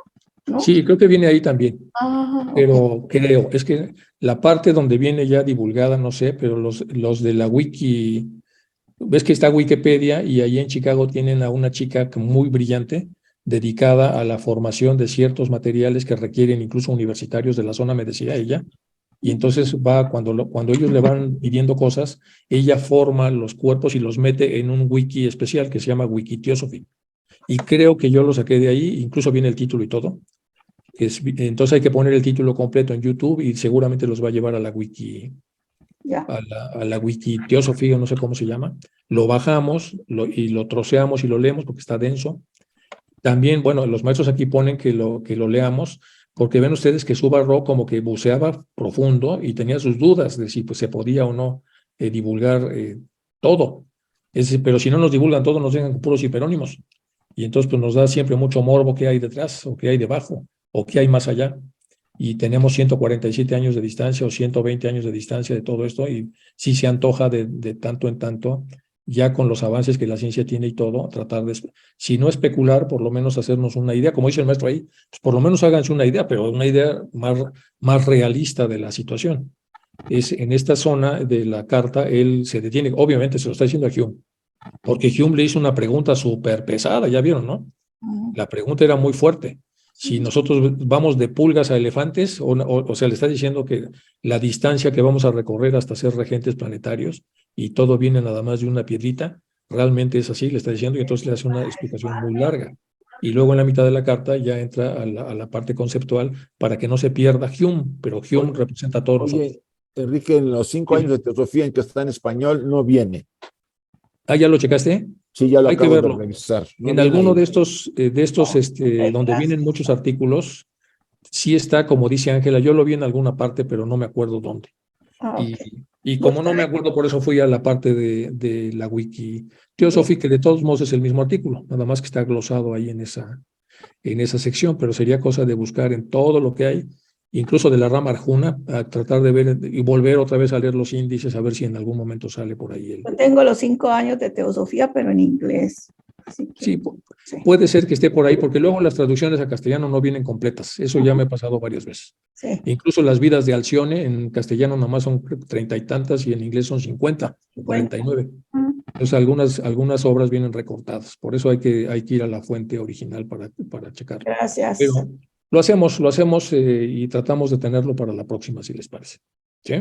¿No?
Sí, creo que viene ahí también. Pero
Okay.
creo, es que la parte donde viene ya divulgada, no sé, pero los de la wiki, ves que está Wikipedia y ahí en Chicago tienen a una chica muy brillante dedicada a la formación de ciertos materiales que requieren incluso universitarios de la zona, me decía ella, y entonces cuando ellos le van pidiendo cosas, ella forma los cuerpos y los mete en un wiki especial que se llama Wikiteosophy. Y creo que yo lo saqué de ahí, incluso viene el título y todo. Entonces hay que poner el título completo en YouTube y seguramente los va a llevar a la wiki, a la Wikiteosophy, no sé cómo se llama. Lo bajamos y lo troceamos y lo leemos porque está denso. También, bueno, los maestros aquí ponen que lo leamos, porque ven ustedes que Shubha Rao como que buceaba profundo y tenía sus dudas de si pues, se podía o no divulgar todo. Pero si no nos divulgan todo, nos dejan puros hiperónimos. Y entonces pues, nos da siempre mucho morbo qué hay detrás o qué hay debajo o qué hay más allá. Y tenemos 147 años de distancia o 120 años de distancia de todo esto y sí se antoja de tanto en tanto, ya con los avances que la ciencia tiene y todo, tratar de, si no especular, por lo menos hacernos una idea, como dice el maestro ahí, pues por lo menos háganse una idea, pero una idea más realista de la situación. En esta zona de la carta, él se detiene, obviamente se lo está diciendo a Hume, porque Hume le hizo una pregunta súper pesada, ya vieron, ¿no? La pregunta era muy fuerte. Si nosotros vamos de pulgas a elefantes, o sea, le está diciendo que la distancia que vamos a recorrer hasta ser regentes planetarios y todo viene nada más de una piedrita, realmente es así, le está diciendo, y entonces le hace una explicación muy larga. Y luego en la mitad de la carta ya entra a la parte conceptual para que no se pierda Hume, pero Hume representa a todos nosotros.
Enrique, en los 5 años de teosofía en que está en español, no viene.
Ah, ¿ya lo checaste?
Sí, ya lo
Hay que
acabo de
verlo.
revisar. No
en
viene
alguno
ahí.
de estos, donde vienen muchos artículos, sí está, como dice Ángela, yo lo vi en alguna parte, pero no me acuerdo dónde. Y como no me acuerdo, por eso fui a la parte de la Wikiteosophy, que de todos modos es el mismo artículo, nada más que está glosado ahí en esa sección, pero sería cosa de buscar en todo lo que hay, incluso de la rama Arjuna, a tratar de ver y volver otra vez a leer los índices, a ver si en algún momento sale por ahí.
Yo tengo los 5 años de teosofía, pero en inglés. Así que,
sí, puede ser que esté por ahí, porque luego las traducciones a castellano no vienen completas. Eso ya me ha pasado varias veces.
Sí.
Incluso las vidas de Alcione en castellano nomás son 30 y tantas y en inglés son 50 o 49. Entonces algunas obras vienen recortadas. Por eso hay que ir a la fuente original para checarlo.
Gracias.
Pero lo hacemos y tratamos de tenerlo para la próxima, si les parece. ¿Sí?